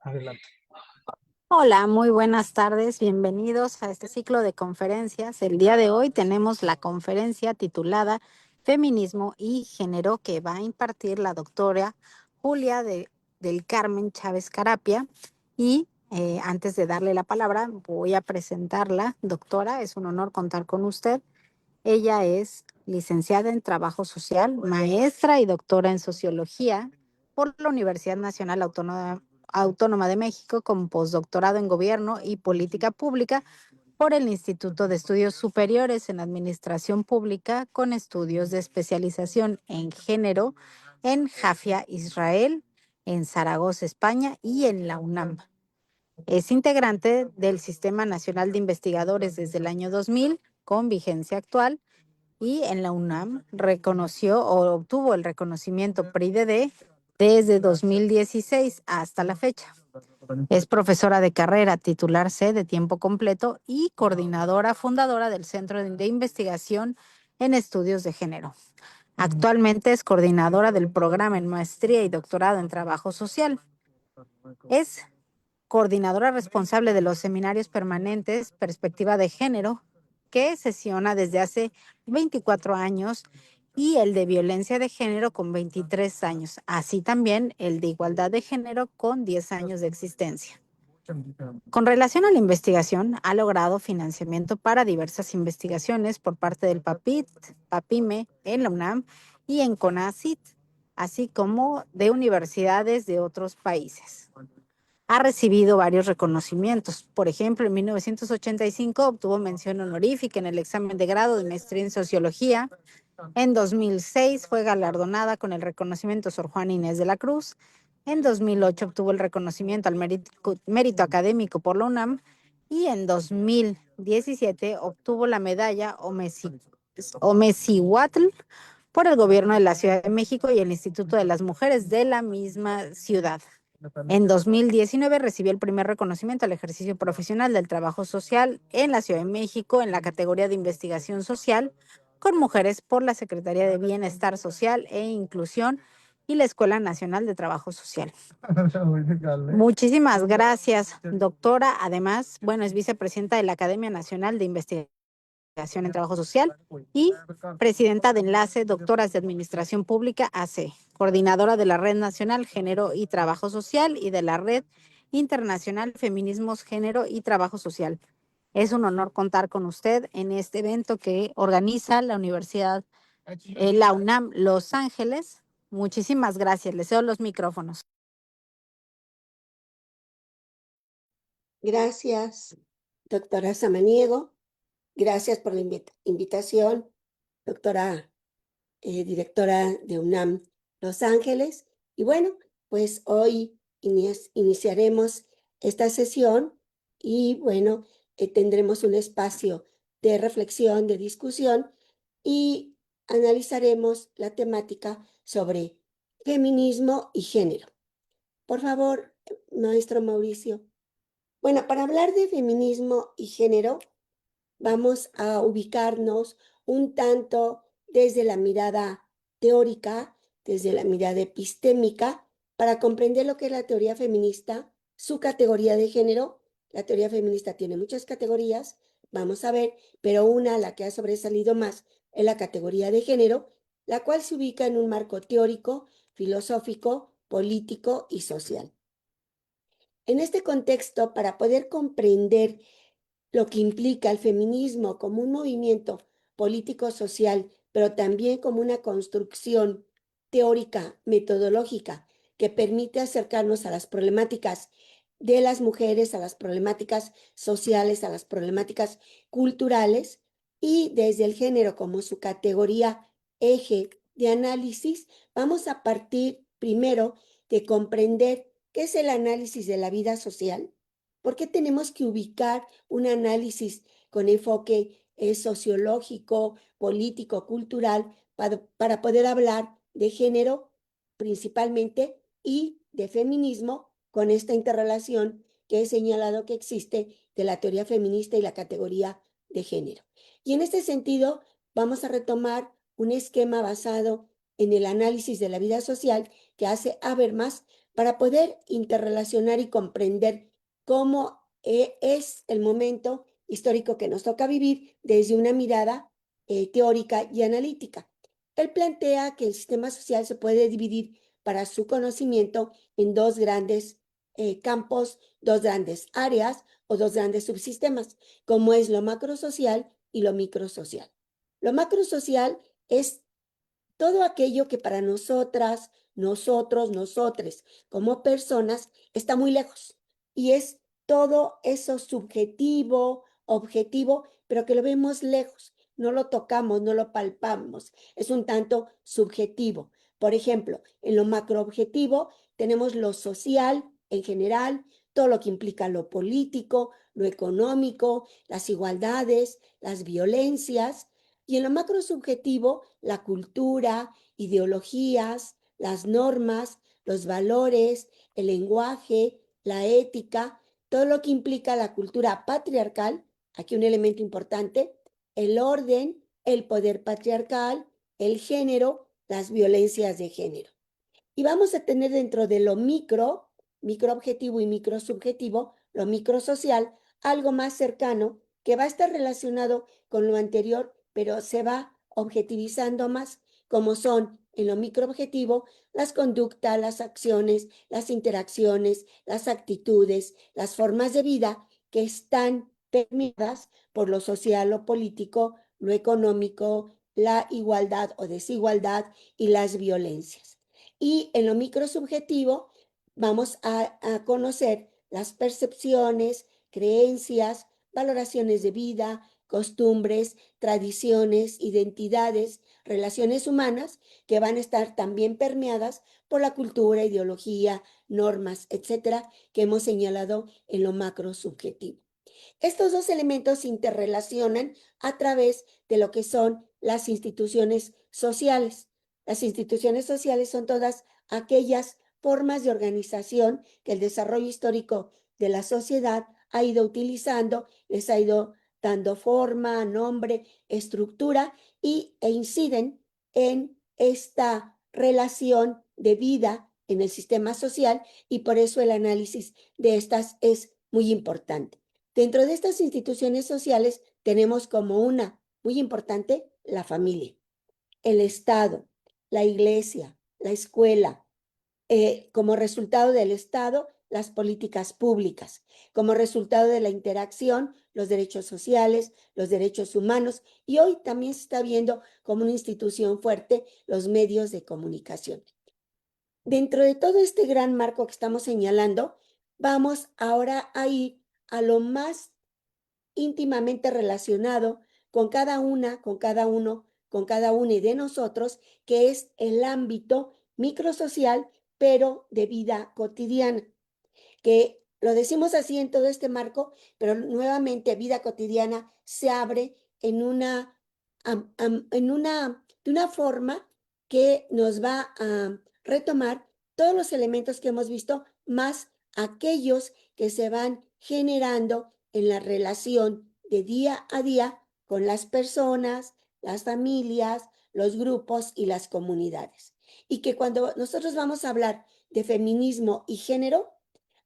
Adelante. Hola, muy buenas tardes. Bienvenidos a este ciclo de conferencias. El día de hoy tenemos la conferencia titulada Feminismo y Género que va a impartir la doctora Julia del Carmen Chávez Carapia. Y antes de darle la palabra, voy a presentarla. Doctora, es un honor contar con usted. Ella es licenciada en Trabajo Social, maestra y doctora en Sociología por la Universidad Nacional Autónoma de México, con postdoctorado en Gobierno y Política Pública por el Instituto de Estudios Superiores en Administración Pública, con estudios de especialización en género en Jafia, Israel, en Zaragoza, España y en la UNAM. Es integrante del Sistema Nacional de Investigadores desde el año 2000, con vigencia actual, y en la UNAM reconoció o obtuvo el reconocimiento PRI-DD desde 2016 hasta la fecha. Es profesora de carrera titular C de tiempo completo y coordinadora fundadora del Centro de Investigación en Estudios de Género. Actualmente es coordinadora del programa en maestría y doctorado en Trabajo Social. Es coordinadora responsable de los seminarios permanentes Perspectiva de Género, que sesiona desde hace 24 años, y el de Violencia de Género con 23 años, así también el de Igualdad de Género con 10 años de existencia. Con relación a la investigación, ha logrado financiamiento para diversas investigaciones por parte del PAPIT, PAPIME, en la UNAM y en CONACYT, así como de universidades de otros países. Ha recibido varios reconocimientos. Por ejemplo, en 1985 obtuvo mención honorífica en el examen de grado de maestría en Sociología. En 2006 fue galardonada con el reconocimiento Sor Juana Inés de la Cruz. En 2008 obtuvo el reconocimiento al mérito académico por la UNAM. Y en 2017 obtuvo la medalla Omecihuatl por el gobierno de la Ciudad de México y el Instituto de las Mujeres de la misma ciudad. En 2019 recibió el primer reconocimiento al ejercicio profesional del trabajo social en la Ciudad de México en la categoría de investigación social con mujeres por la Secretaría de Bienestar Social e Inclusión y la Escuela Nacional de Trabajo Social. Muchísimas gracias, doctora. Además, es vicepresidenta de la Academia Nacional de Investigación en Trabajo Social y presidenta de Enlace Doctoras de Administración Pública AC, coordinadora de la Red Nacional Género y Trabajo Social y de la Red Internacional Feminismos, Género y Trabajo Social. Es un honor contar con usted en este evento que organiza la Universidad, la UNAM Los Ángeles. Muchísimas gracias. Les cedo los micrófonos. Gracias, doctora Samaniego. Gracias por la invitación, doctora directora de UNAM Los Ángeles. Y bueno, pues hoy iniciaremos esta sesión y bueno, tendremos un espacio de reflexión, de discusión y analizaremos la temática sobre feminismo y género. Por favor, maestro Mauricio. Bueno, para hablar de feminismo y género, vamos a ubicarnos un tanto desde la mirada teórica, desde la mirada epistémica, para comprender lo que es la teoría feminista, su categoría de género. La teoría feminista tiene muchas categorías, vamos a ver, pero una, la que ha sobresalido más, es la categoría de género, la cual se ubica en un marco teórico, filosófico, político y social. En este contexto, para poder comprender lo que implica el feminismo como un movimiento político-social, pero también como una construcción teórica, metodológica, que permite acercarnos a las problemáticas de las mujeres, a las problemáticas sociales, a las problemáticas culturales, y desde el género como su categoría eje de análisis, vamos a partir primero de comprender qué es el análisis de la vida social. ¿Por qué tenemos que ubicar un análisis con enfoque sociológico, político, cultural, para poder hablar de género principalmente y de feminismo con esta interrelación que he señalado que existe de la teoría feminista y la categoría de género? Y en este sentido, vamos a retomar un esquema basado en el análisis de la vida social que hace Habermas, para poder interrelacionar y comprender cómo es el momento histórico que nos toca vivir desde una mirada teórica y analítica. Él plantea que el sistema social se puede dividir para su conocimiento en dos grandes campos, dos grandes áreas o dos grandes subsistemas, como es lo macrosocial y lo microsocial. Lo macrosocial es todo aquello que para nosotras, nosotros, nosotres, como personas, está muy lejos. Y es todo eso subjetivo, objetivo, pero que lo vemos lejos. No lo tocamos, no lo palpamos. Es un tanto subjetivo. Por ejemplo, en lo macroobjetivo tenemos lo social en general, todo lo que implica lo político, lo económico, las igualdades, las violencias. Y en lo macrosubjetivo, la cultura, ideologías, las normas, los valores, el lenguaje, la ética, todo lo que implica la cultura patriarcal, aquí un elemento importante, el orden, el poder patriarcal, el género, las violencias de género. Y vamos a tener dentro de lo microobjetivo y microsubjetivo, lo microsocial, algo más cercano que va a estar relacionado con lo anterior, pero se va objetivizando más, como son en lo microobjetivo las conductas, las acciones, las interacciones, las actitudes, las formas de vida que están permeadas por lo social, lo político, lo económico, la igualdad o desigualdad y las violencias. Y en lo microsubjetivo vamos a conocer las percepciones, creencias, valoraciones de vida, costumbres, tradiciones, identidades, relaciones humanas que van a estar también permeadas por la cultura, ideología, normas, etcétera, que hemos señalado en lo macrosubjetivo. Estos dos elementos se interrelacionan a través de lo que son las instituciones sociales. Las instituciones sociales son todas aquellas formas de organización que el desarrollo histórico de la sociedad ha ido utilizando, les ha ido dando forma, nombre, estructura e inciden en esta relación de vida en el sistema social y por eso el análisis de estas es muy importante. Dentro de estas instituciones sociales tenemos como una muy importante la familia, el Estado, la iglesia, la escuela, como resultado del Estado, las políticas públicas, como resultado de la interacción, los derechos sociales, los derechos humanos, y hoy también se está viendo como una institución fuerte los medios de comunicación. Dentro de todo este gran marco que estamos señalando, vamos ahora a ir a lo más íntimamente relacionado con cada una, con cada uno, con cada uno de nosotros, que es el ámbito microsocial, pero de vida cotidiana, que lo decimos así en todo este marco, pero nuevamente vida cotidiana se abre en de una forma que nos va a retomar todos los elementos que hemos visto, más aquellos que se van generando en la relación de día a día con las personas, las familias, los grupos y las comunidades. Y que cuando nosotros vamos a hablar de feminismo y género,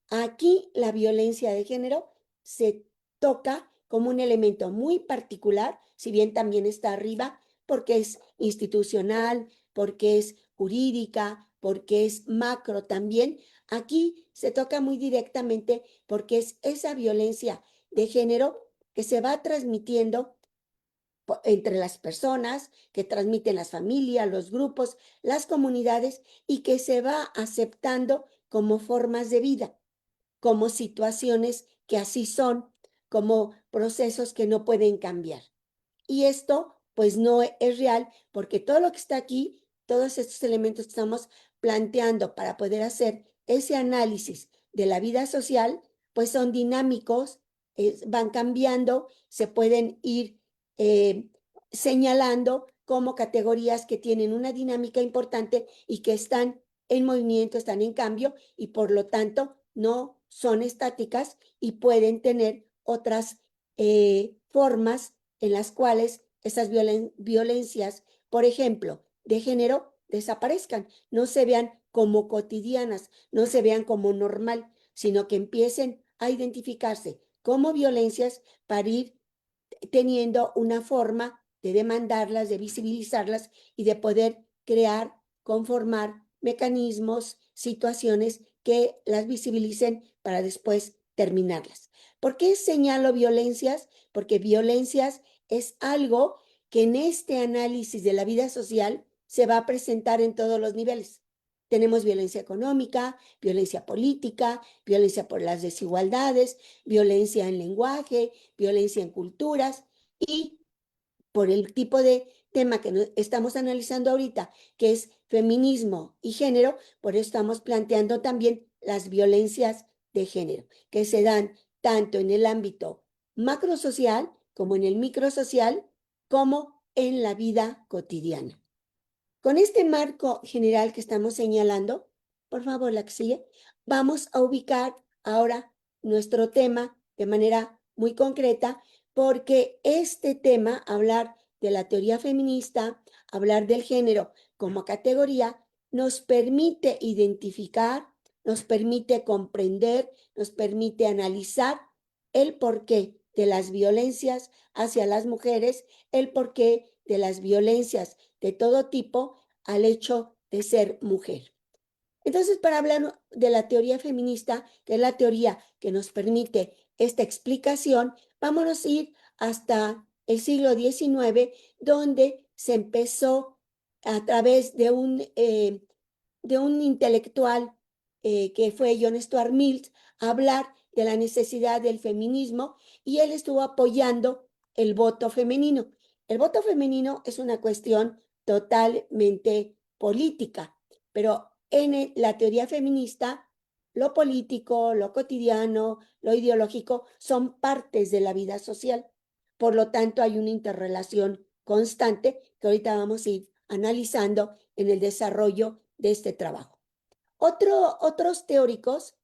aquí la violencia de género se toca como un elemento muy particular, si bien también está arriba, porque es institucional, porque es jurídica, porque es macro también. Aquí se toca muy directamente porque es esa violencia de género que se va transmitiendo entre las personas, que transmiten las familias, los grupos, las comunidades y que se va aceptando como formas de vida, como situaciones que así son, como procesos que no pueden cambiar. Y esto pues no es real porque todo lo que está aquí, todos estos elementos que estamos planteando para poder hacer ese análisis de la vida social, pues son dinámicos, van cambiando, se pueden ir eh, señalando como categorías que tienen una dinámica importante y que están en movimiento, están en cambio y por lo tanto no son estáticas y pueden tener otras formas en las cuales esas violencias, por ejemplo, de género, desaparezcan, no se vean como cotidianas, no se vean como normal, sino que empiecen a identificarse como violencias para ir teniendo una forma de demandarlas, de visibilizarlas y de poder crear, conformar mecanismos, situaciones que las visibilicen para después terminarlas. ¿Por qué señalo violencias? Porque violencias es algo que en este análisis de la vida social se va a presentar en todos los niveles. Tenemos violencia económica, violencia política, violencia por las desigualdades, violencia en lenguaje, violencia en culturas y por el tipo de tema que estamos analizando ahorita, que es feminismo y género, por eso estamos planteando también las violencias de género, que se dan tanto en el ámbito macrosocial como en el microsocial, como en la vida cotidiana. Con este marco general que estamos señalando, por favor, la que sigue, vamos a ubicar ahora nuestro tema de manera muy concreta, porque este tema, hablar de la teoría feminista, hablar del género como categoría, nos permite identificar, nos permite comprender, nos permite analizar el porqué de las violencias hacia las mujeres, el porqué de las violencias de todo tipo al hecho de ser mujer. Entonces, para hablar de la teoría feminista, que es la teoría que nos permite esta explicación, vámonos a ir hasta el siglo XIX, donde se empezó a través de un intelectual que fue John Stuart Mill a hablar de la necesidad del feminismo y él estuvo apoyando el voto femenino. El voto femenino es una cuestión totalmente política, pero en la teoría feminista, lo político, lo cotidiano, lo ideológico son partes de la vida social. Por lo tanto, hay una interrelación constante que ahorita vamos a ir analizando en el desarrollo de este trabajo. Otros teóricos,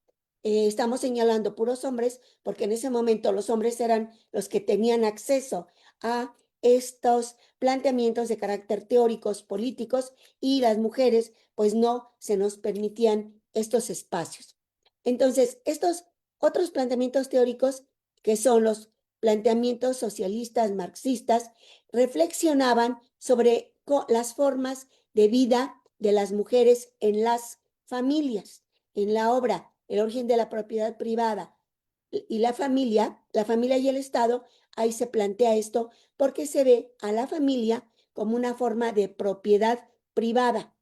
estamos señalando puros hombres, porque en ese momento los hombres eran los que tenían acceso a estos planteamientos de carácter teóricos, políticos, y las mujeres, pues no se nos permitían estos espacios. Entonces, estos otros planteamientos teóricos, que son los planteamientos socialistas, marxistas, reflexionaban sobre las formas de vida de las mujeres en las familias. En la obra El origen de la propiedad privada y la familia y el Estado, ahí se plantea esto porque se ve a la familia como una forma de propiedad privada.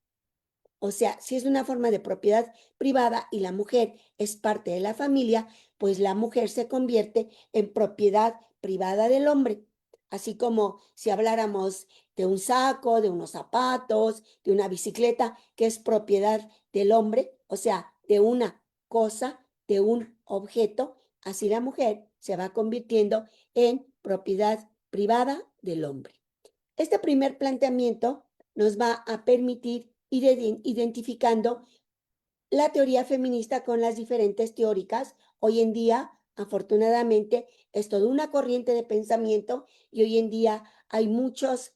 O sea, si es una forma de propiedad privada y la mujer es parte de la familia, pues la mujer se convierte en propiedad privada del hombre. Así como si habláramos de un saco, de unos zapatos, de una bicicleta, que es propiedad del hombre, o sea, de una cosa, de un objeto, así la mujer se va convirtiendo en propiedad privada del hombre. Este primer planteamiento nos va a permitir ir identificando la teoría feminista con las diferentes teóricas. Hoy en día, afortunadamente, es toda una corriente de pensamiento y hoy en día hay muchas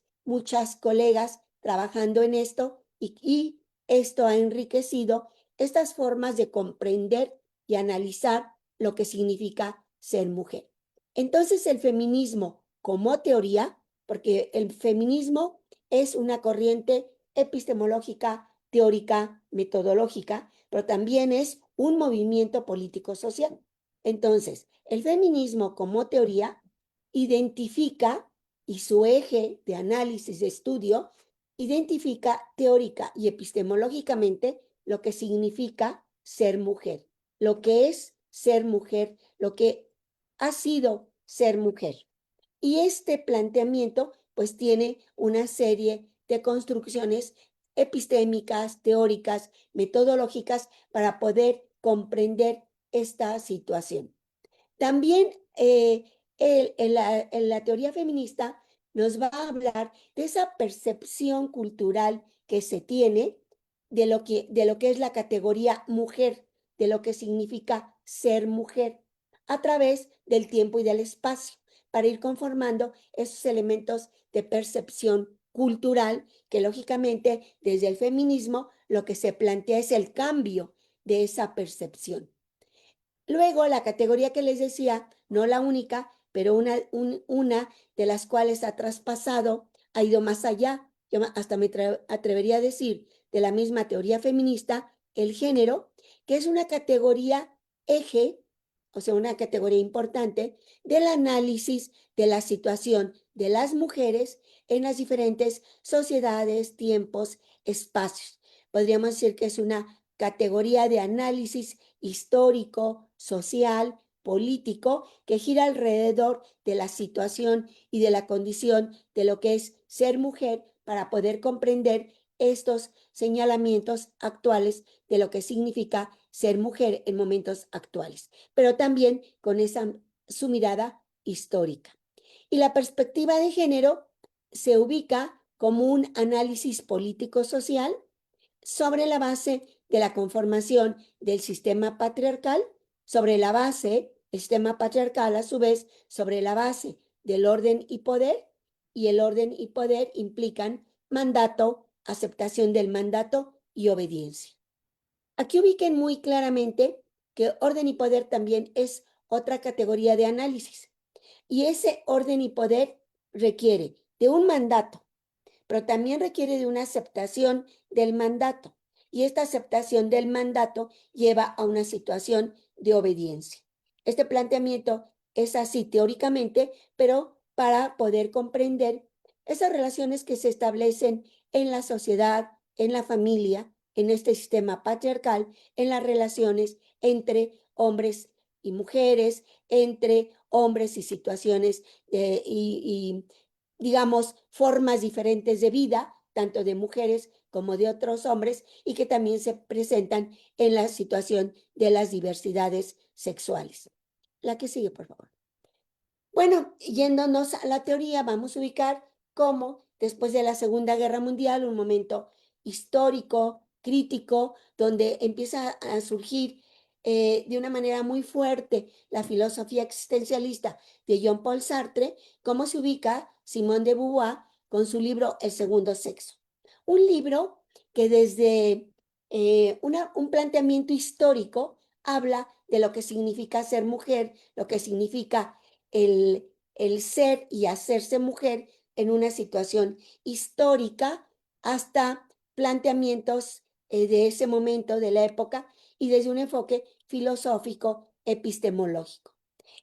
colegas trabajando en esto y esto ha enriquecido estas formas de comprender y analizar lo que significa ser mujer. Entonces, el feminismo como teoría, porque el feminismo es una corriente epistemológica, teórica, metodológica, pero también es un movimiento político-social. Entonces, el feminismo como teoría identifica, y su eje de análisis, de estudio, identifica teórica y epistemológicamente lo que significa ser mujer, lo que es ser mujer, lo que ha sido ser mujer. Y este planteamiento pues tiene una serie de construcciones epistémicas, teóricas, metodológicas para poder comprender esta situación. También en la teoría feminista nos va a hablar de esa percepción cultural que se tiene de lo que es la categoría mujer, de lo que significa ser mujer, a través del tiempo y del espacio, para ir conformando esos elementos de percepción cultural, que lógicamente desde el feminismo lo que se plantea es el cambio de esa percepción. Luego, la categoría que les decía, no la única, pero una de las cuales ha traspasado, ha ido más allá, yo hasta me atrevería a decir, de la misma teoría feminista, el género, que es una categoría eje, o sea, una categoría importante del análisis de la situación de las mujeres en las diferentes sociedades, tiempos, espacios. Podríamos decir que es una categoría de análisis histórico, social, político, que gira alrededor de la situación y de la condición de lo que es ser mujer para poder comprender estos señalamientos actuales de lo que significa ser mujer en momentos actuales, pero también con su mirada histórica. Y la perspectiva de género se ubica como un análisis político-social sobre la base de la conformación del sistema patriarcal, sobre la base, el sistema patriarcal a su vez, sobre la base del orden y poder, y el orden y poder implican mandato, aceptación del mandato y obediencia. Aquí ubiquen muy claramente que orden y poder también es otra categoría de análisis, y ese orden y poder requiere de un mandato, pero también requiere de una aceptación del mandato. Y esta aceptación del mandato lleva a una situación de obediencia. Este planteamiento es así teóricamente, pero para poder comprender esas relaciones que se establecen en la sociedad, en la familia, en este sistema patriarcal, en las relaciones entre hombres y mujeres, entre hombres y situaciones digamos, formas diferentes de vida, tanto de mujeres como de otros hombres, y que también se presentan en la situación de las diversidades sexuales. La que sigue, por favor. Bueno, yéndonos a la teoría, vamos a ubicar cómo después de la Segunda Guerra Mundial, un momento histórico, crítico, donde empieza a surgir de una manera muy fuerte la filosofía existencialista de Jean-Paul Sartre, cómo se ubica Simone de Beauvoir con su libro El segundo sexo. Un libro que desde un planteamiento histórico habla de lo que significa ser mujer, lo que significa el ser y hacerse mujer en una situación histórica hasta planteamientos de ese momento, de la época, y desde un enfoque filosófico epistemológico.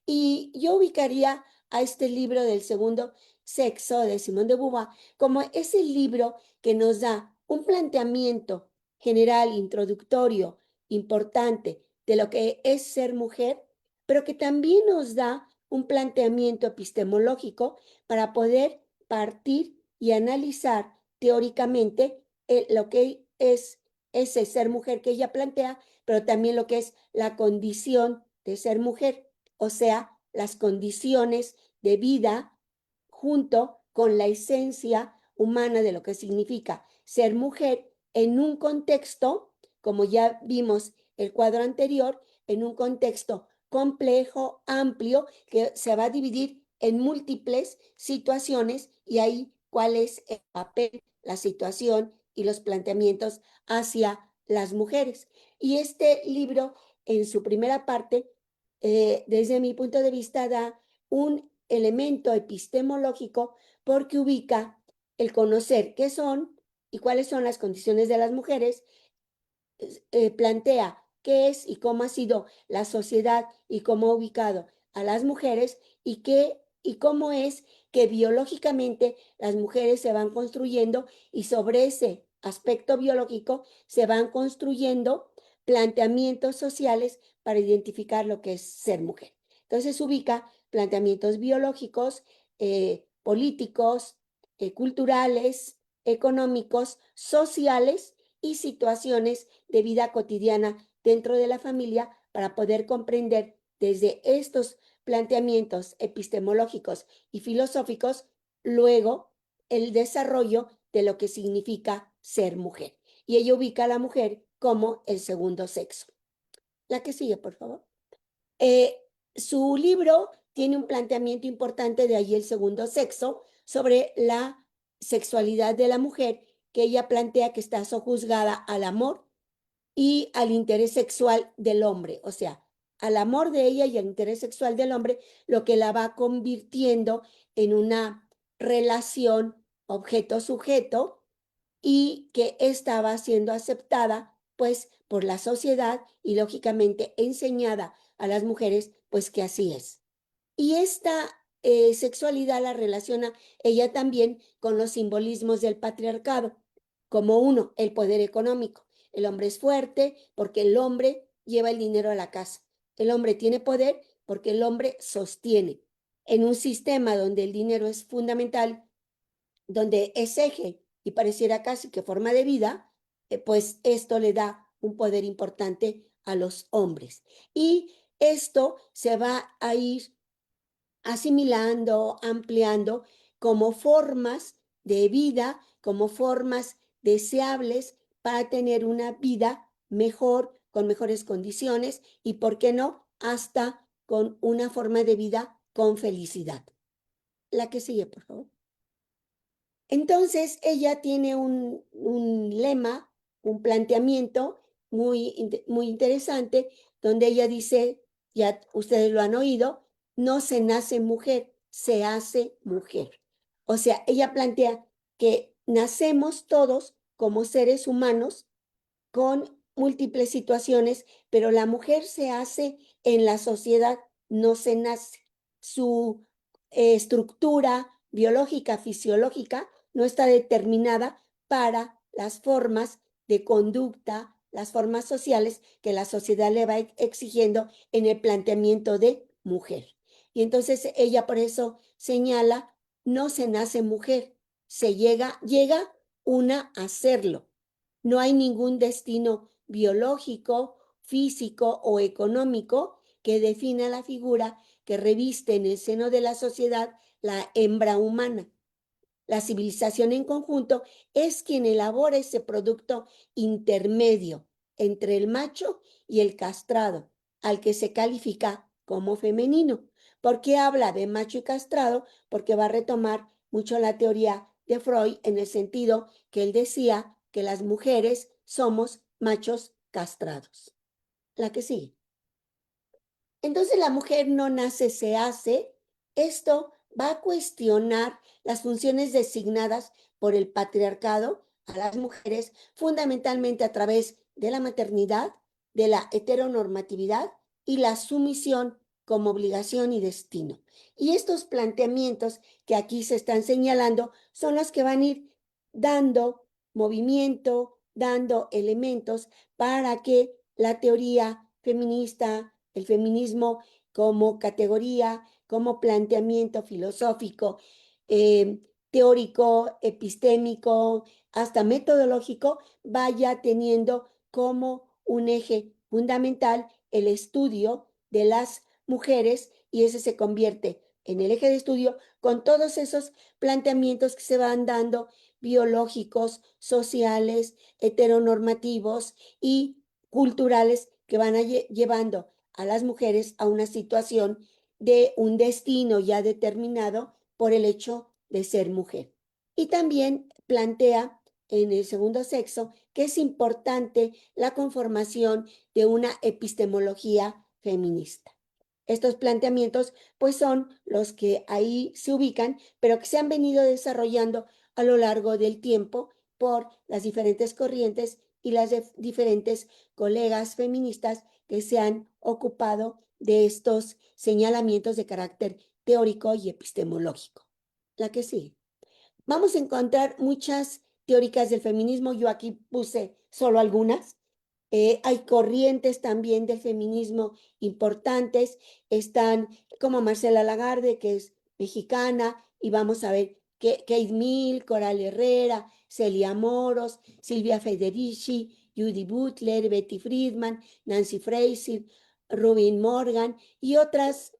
Y yo ubicaría a este libro del segundo sexo de Simone de Beauvoir como ese libro que nos da un planteamiento general, introductorio, importante de lo que es ser mujer, pero que también nos da un planteamiento epistemológico para poder partir y analizar teóricamente lo que es ese ser mujer que ella plantea, pero también lo que es la condición de ser mujer, o sea, las condiciones de vida junto con la esencia humana de lo que significa ser mujer en un contexto, como ya vimos el cuadro anterior, en un contexto complejo, amplio, que se va a dividir en múltiples situaciones y ahí cuál es el papel, la situación y los planteamientos hacia las mujeres. Y este libro, en su primera parte, desde mi punto de vista, da un elemento epistemológico porque ubica el conocer qué son y cuáles son las condiciones de las mujeres, plantea qué es y cómo ha sido la sociedad y cómo ha ubicado a las mujeres y qué y cómo es que biológicamente las mujeres se van construyendo y sobre ese aspecto biológico se van construyendo planteamientos sociales para identificar lo que es ser mujer. Entonces ubica planteamientos biológicos, políticos, culturales, económicos, sociales y situaciones de vida cotidiana dentro de la familia para poder comprender desde estos planteamientos epistemológicos y filosóficos, luego el desarrollo de lo que significa ser mujer. Y ella ubica a la mujer como el segundo sexo. La que sigue, por favor. Su libro tiene un planteamiento importante, de ahí el segundo sexo, sobre la sexualidad de la mujer, que ella plantea que está sojuzgada al amor y al interés sexual del hombre, o sea, al amor de ella y al interés sexual del hombre, lo que la va convirtiendo en una relación objeto-sujeto y que estaba siendo aceptada pues por la sociedad y lógicamente enseñada a las mujeres pues que así es. Y esta sexualidad la relaciona ella también con los simbolismos del patriarcado, como uno, el poder económico. El hombre es fuerte porque el hombre lleva el dinero a la casa. El hombre tiene poder porque el hombre sostiene. En un sistema donde el dinero es fundamental, donde es eje y pareciera casi que forma de vida, pues esto le da un poder importante a los hombres. Y esto se va a ir asimilando, ampliando como formas de vida, como formas deseables para tener una vida mejor, con mejores condiciones y, ¿por qué no?, hasta con una forma de vida con felicidad. La que sigue, por favor. Entonces, ella tiene un lema, un planteamiento muy interesante, donde ella dice, ya ustedes lo han oído, no se nace mujer, se hace mujer. O sea, ella plantea que nacemos todos como seres humanos con múltiples situaciones, pero la mujer se hace en la sociedad, no se nace. Su estructura biológica, fisiológica, no está determinada para las formas de conducta, las formas sociales que la sociedad le va exigiendo en el planteamiento de mujer. Y entonces ella por eso señala, no se nace mujer, llega una a serlo. No hay ningún destino biológico, físico o económico que defina la figura que reviste en el seno de la sociedad la hembra humana. La civilización en conjunto es quien elabora ese producto intermedio entre el macho y el castrado, al que se califica como femenino. ¿Por qué habla de macho y castrado? Porque va a retomar mucho la teoría de Freud en el sentido que él decía que las mujeres somos machos castrados. La que sigue. Entonces la mujer no nace, se hace. Esto va a cuestionar las funciones designadas por el patriarcado a las mujeres, fundamentalmente a través de la maternidad, de la heteronormatividad y la sumisión como obligación y destino. Y estos planteamientos que aquí se están señalando son los que van a ir dando movimiento, dando elementos para que la teoría feminista, el feminismo como categoría, como planteamiento filosófico, teórico, epistémico, hasta metodológico, vaya teniendo como un eje fundamental el estudio de las mujeres y ese se convierte en el eje de estudio con todos esos planteamientos que se van dando biológicos, sociales, heteronormativos y culturales que van llevando a las mujeres a una situación de un destino ya determinado por el hecho de ser mujer. Y también plantea en el segundo sexo que es importante la conformación de una epistemología feminista. Estos planteamientos pues son los que ahí se ubican, pero que se han venido desarrollando a lo largo del tiempo por las diferentes corrientes y las diferentes colegas feministas que se han ocupado de estos señalamientos de carácter teórico y epistemológico. La que sigue. Vamos a encontrar muchas teóricas del feminismo, yo aquí puse solo algunas. Hay corrientes también del feminismo importantes, están como Marcela Lagarde, que es mexicana, y vamos a ver que Kate Mill, Coral Herrera, Celia Moros, Silvia Federici, Judy Butler, Betty Friedman, Nancy Fraser, Rubin Morgan y otras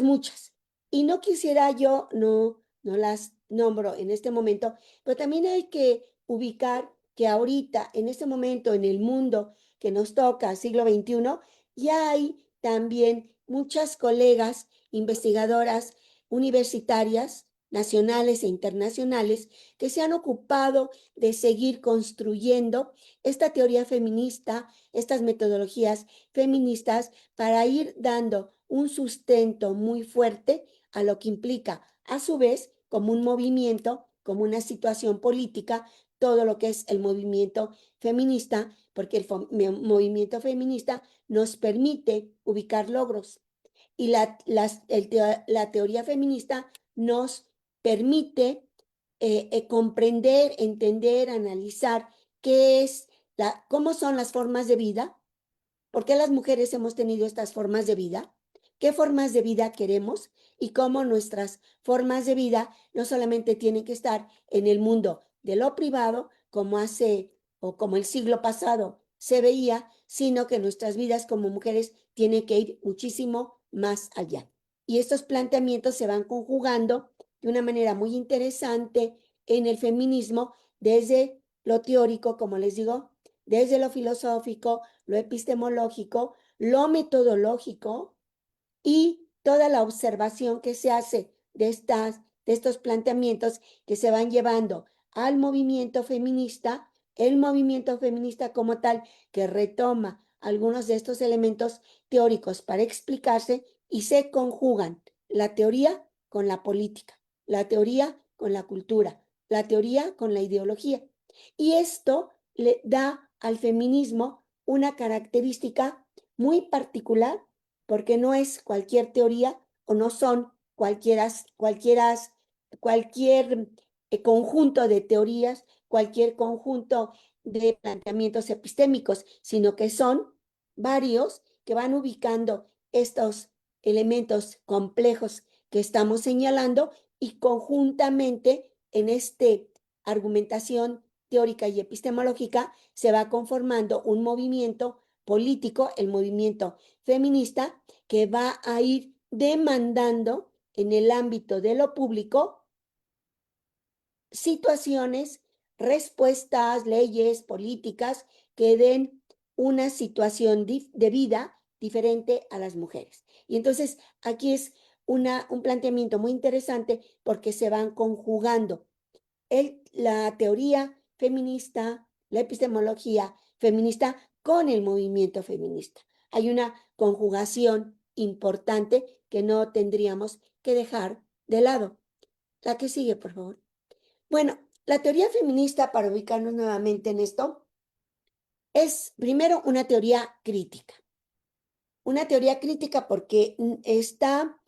muchas. Y no quisiera yo, no las nombro en este momento, pero también hay que ubicar que ahorita, en este momento, en el mundo que nos toca, siglo XXI, ya hay también muchas colegas investigadoras universitarias nacionales e internacionales que se han ocupado de seguir construyendo esta teoría feminista, estas metodologías feministas para ir dando un sustento muy fuerte a lo que implica, a su vez, como un movimiento, como una situación política, todo lo que es el movimiento feminista, porque el movimiento feminista nos permite ubicar logros y la teoría feminista nos permite comprender, entender, analizar cómo son las formas de vida, por qué las mujeres hemos tenido estas formas de vida, qué formas de vida queremos y cómo nuestras formas de vida no solamente tienen que estar en el mundo de lo privado, como hace o como el siglo pasado se veía, sino que nuestras vidas como mujeres tienen que ir muchísimo más allá. Y estos planteamientos se van conjugando de una manera muy interesante en el feminismo desde lo teórico, como les digo, desde lo filosófico, lo epistemológico, lo metodológico y toda la observación que se hace de estos planteamientos que se van llevando al movimiento feminista, el movimiento feminista como tal, que retoma algunos de estos elementos teóricos para explicarse y se conjugan la teoría con la política, la teoría con la cultura, la teoría con la ideología. Y esto le da al feminismo una característica muy particular porque no es cualquier teoría o no son cualquier conjunto de teorías, cualquier conjunto de planteamientos epistémicos, sino que son varios que van ubicando estos elementos complejos que estamos señalando y conjuntamente en este argumentación teórica y epistemológica se va conformando un movimiento político, el movimiento feminista, que va a ir demandando en el ámbito de lo público situaciones, respuestas, leyes, políticas que den una situación de vida diferente a las mujeres. Y entonces aquí es un planteamiento muy interesante porque se van conjugando la teoría feminista, la epistemología feminista con el movimiento feminista. Hay una conjugación importante que no tendríamos que dejar de lado. La que sigue, por favor. Bueno, la teoría feminista, para ubicarnos nuevamente en esto, es primero una teoría crítica. Una teoría crítica porque está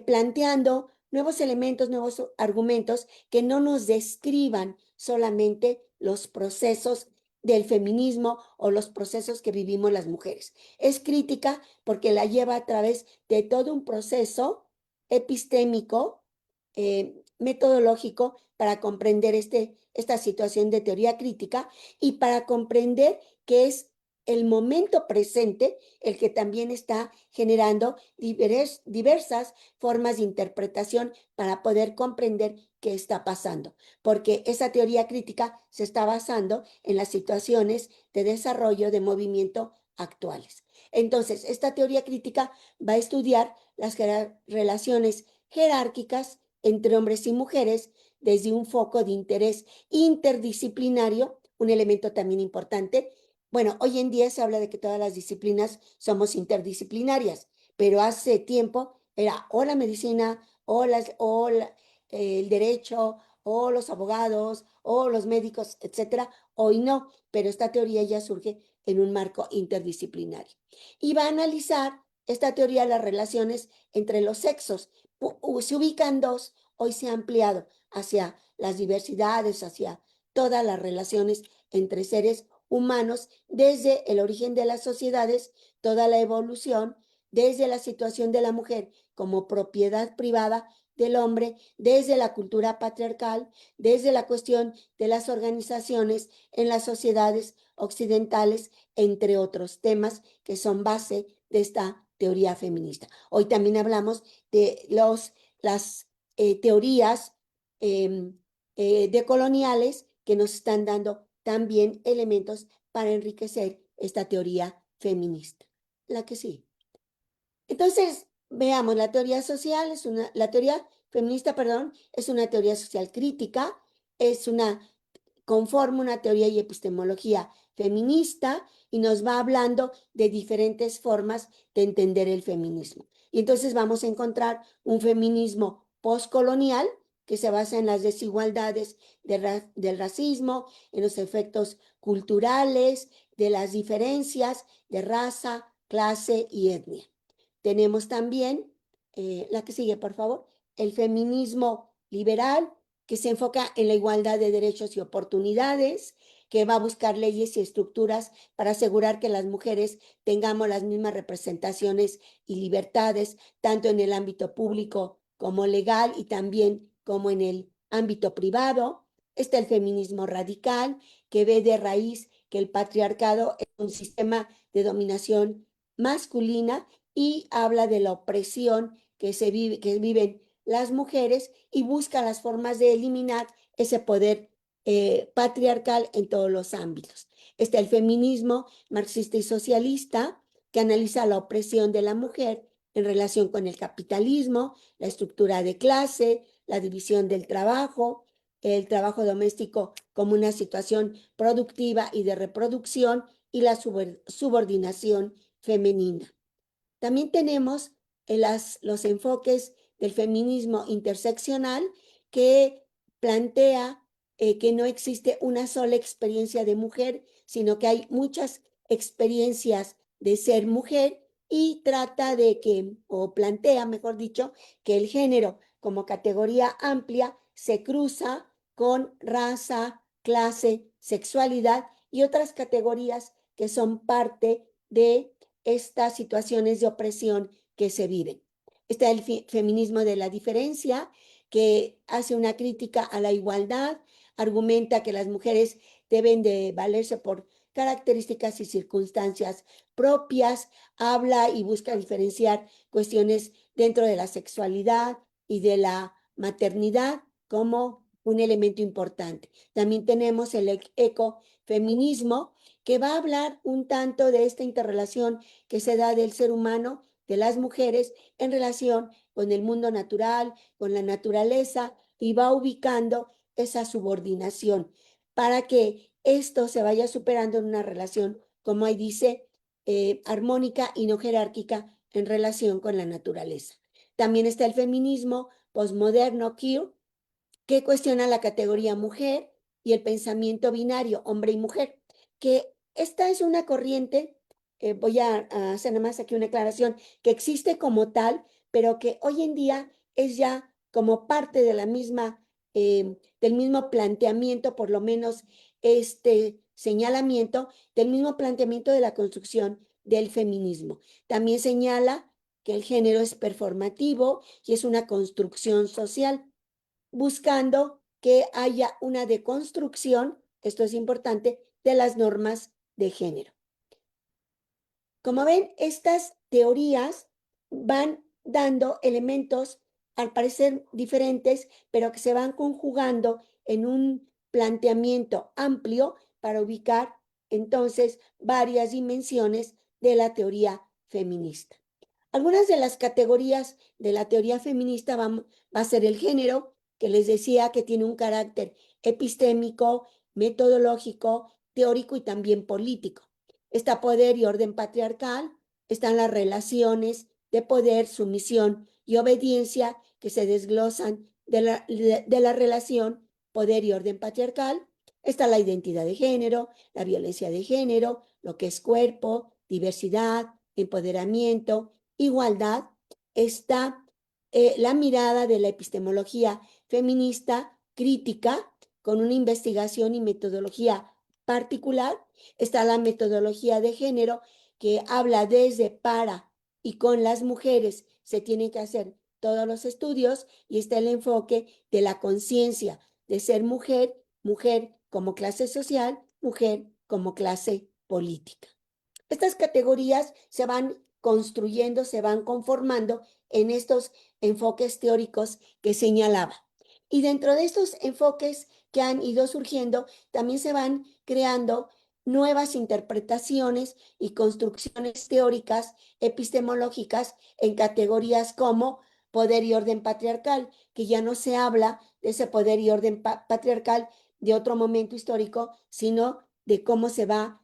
planteando nuevos elementos, nuevos argumentos que no nos describan solamente los procesos del feminismo o los procesos que vivimos las mujeres. Es crítica porque la lleva a través de todo un proceso epistémico, metodológico, para comprender esta situación de teoría crítica y para comprender que es el momento presente el que también está generando diversas formas de interpretación para poder comprender qué está pasando, porque esa teoría crítica se está basando en las situaciones de desarrollo de movimiento actuales. Entonces, esta teoría crítica va a estudiar las relaciones jerárquicas entre hombres y mujeres desde un foco de interés interdisciplinario, un elemento también importante. Bueno, hoy en día se habla de que todas las disciplinas somos interdisciplinarias, pero hace tiempo era o la medicina el derecho o los abogados o los médicos, etcétera. Hoy no, pero esta teoría ya surge en un marco interdisciplinario. Y va a analizar esta teoría las relaciones entre los sexos. Se ubican dos, hoy se ha ampliado hacia las diversidades, hacia todas las relaciones entre seres humanos desde el origen de las sociedades, toda la evolución, desde la situación de la mujer como propiedad privada del hombre, desde la cultura patriarcal, desde la cuestión de las organizaciones en las sociedades occidentales, entre otros temas que son base de esta teoría feminista. Hoy también hablamos de las teorías decoloniales que nos están dando también elementos para enriquecer esta teoría feminista. La que sí. Entonces, veamos, la teoría social la teoría feminista, perdón, es una teoría social crítica, conforma una teoría y epistemología feminista y nos va hablando de diferentes formas de entender el feminismo. Y entonces vamos a encontrar un feminismo postcolonial que se basa en las desigualdades del racismo, en los efectos culturales, de las diferencias de raza, clase y etnia. Tenemos también, la que sigue, por favor, el feminismo liberal, que se enfoca en la igualdad de derechos y oportunidades, que va a buscar leyes y estructuras para asegurar que las mujeres tengamos las mismas representaciones y libertades, tanto en el ámbito público como legal y también como en el ámbito privado. Está el feminismo radical, que ve de raíz que el patriarcado es un sistema de dominación masculina y habla de la opresión que viven las mujeres y busca las formas de eliminar ese poder patriarcal en todos los ámbitos. Está el feminismo marxista y socialista, que analiza la opresión de la mujer en relación con el capitalismo, la estructura de clase, la división del trabajo, el trabajo doméstico como una situación productiva y de reproducción y la subordinación femenina. También tenemos los enfoques del feminismo interseccional, que plantea que no existe una sola experiencia de mujer, sino que hay muchas experiencias de ser mujer, y trata de que, o plantea, mejor dicho, que el género como categoría amplia se cruza con raza, clase, sexualidad y otras categorías que son parte de estas situaciones de opresión que se viven. Está el feminismo de la diferencia, que hace una crítica a la igualdad, argumenta que las mujeres deben de valerse por características y circunstancias propias, habla y busca diferenciar cuestiones dentro de la sexualidad y de la maternidad como un elemento importante. También tenemos el ecofeminismo, que va a hablar un tanto de esta interrelación que se da del ser humano, de las mujeres, en relación con el mundo natural, con la naturaleza, y va ubicando esa subordinación para que esto se vaya superando en una relación, como ahí dice, armónica y no jerárquica en relación con la naturaleza. También está el feminismo postmoderno queer, que cuestiona la categoría mujer y el pensamiento binario, hombre y mujer, que esta es una corriente, voy a hacer nada más aquí una aclaración, que existe como tal, pero que hoy en día es ya como parte de la misma, del mismo planteamiento, por lo menos este señalamiento, del mismo planteamiento de la construcción del feminismo. También señala que el género es performativo y es una construcción social, buscando que haya una deconstrucción, esto es importante, de las normas de género. Como ven, estas teorías van dando elementos al parecer diferentes, pero que se van conjugando en un planteamiento amplio para ubicar entonces varias dimensiones de la teoría feminista. Algunas de las categorías de la teoría feminista va a ser el género, que les decía que tiene un carácter epistémico, metodológico, teórico y también político. Está poder y orden patriarcal, están las relaciones de poder, sumisión y obediencia que se desglosan de la relación poder y orden patriarcal. Está la identidad de género, la violencia de género, lo que es cuerpo, diversidad, empoderamiento, igualdad. Está la mirada de la epistemología feminista crítica, con una investigación y metodología particular. Está la metodología de género, que habla desde, para y con las mujeres se tienen que hacer todos los estudios, y está el enfoque de la conciencia de ser mujer, mujer como clase social, mujer como clase política. Estas categorías se van construyendo, se van conformando en estos enfoques teóricos que señalaba. Y dentro de estos enfoques que han ido surgiendo, también se van creando nuevas interpretaciones y construcciones teóricas epistemológicas en categorías como poder y orden patriarcal, que ya no se habla de ese poder y orden patriarcal de otro momento histórico, sino de cómo se va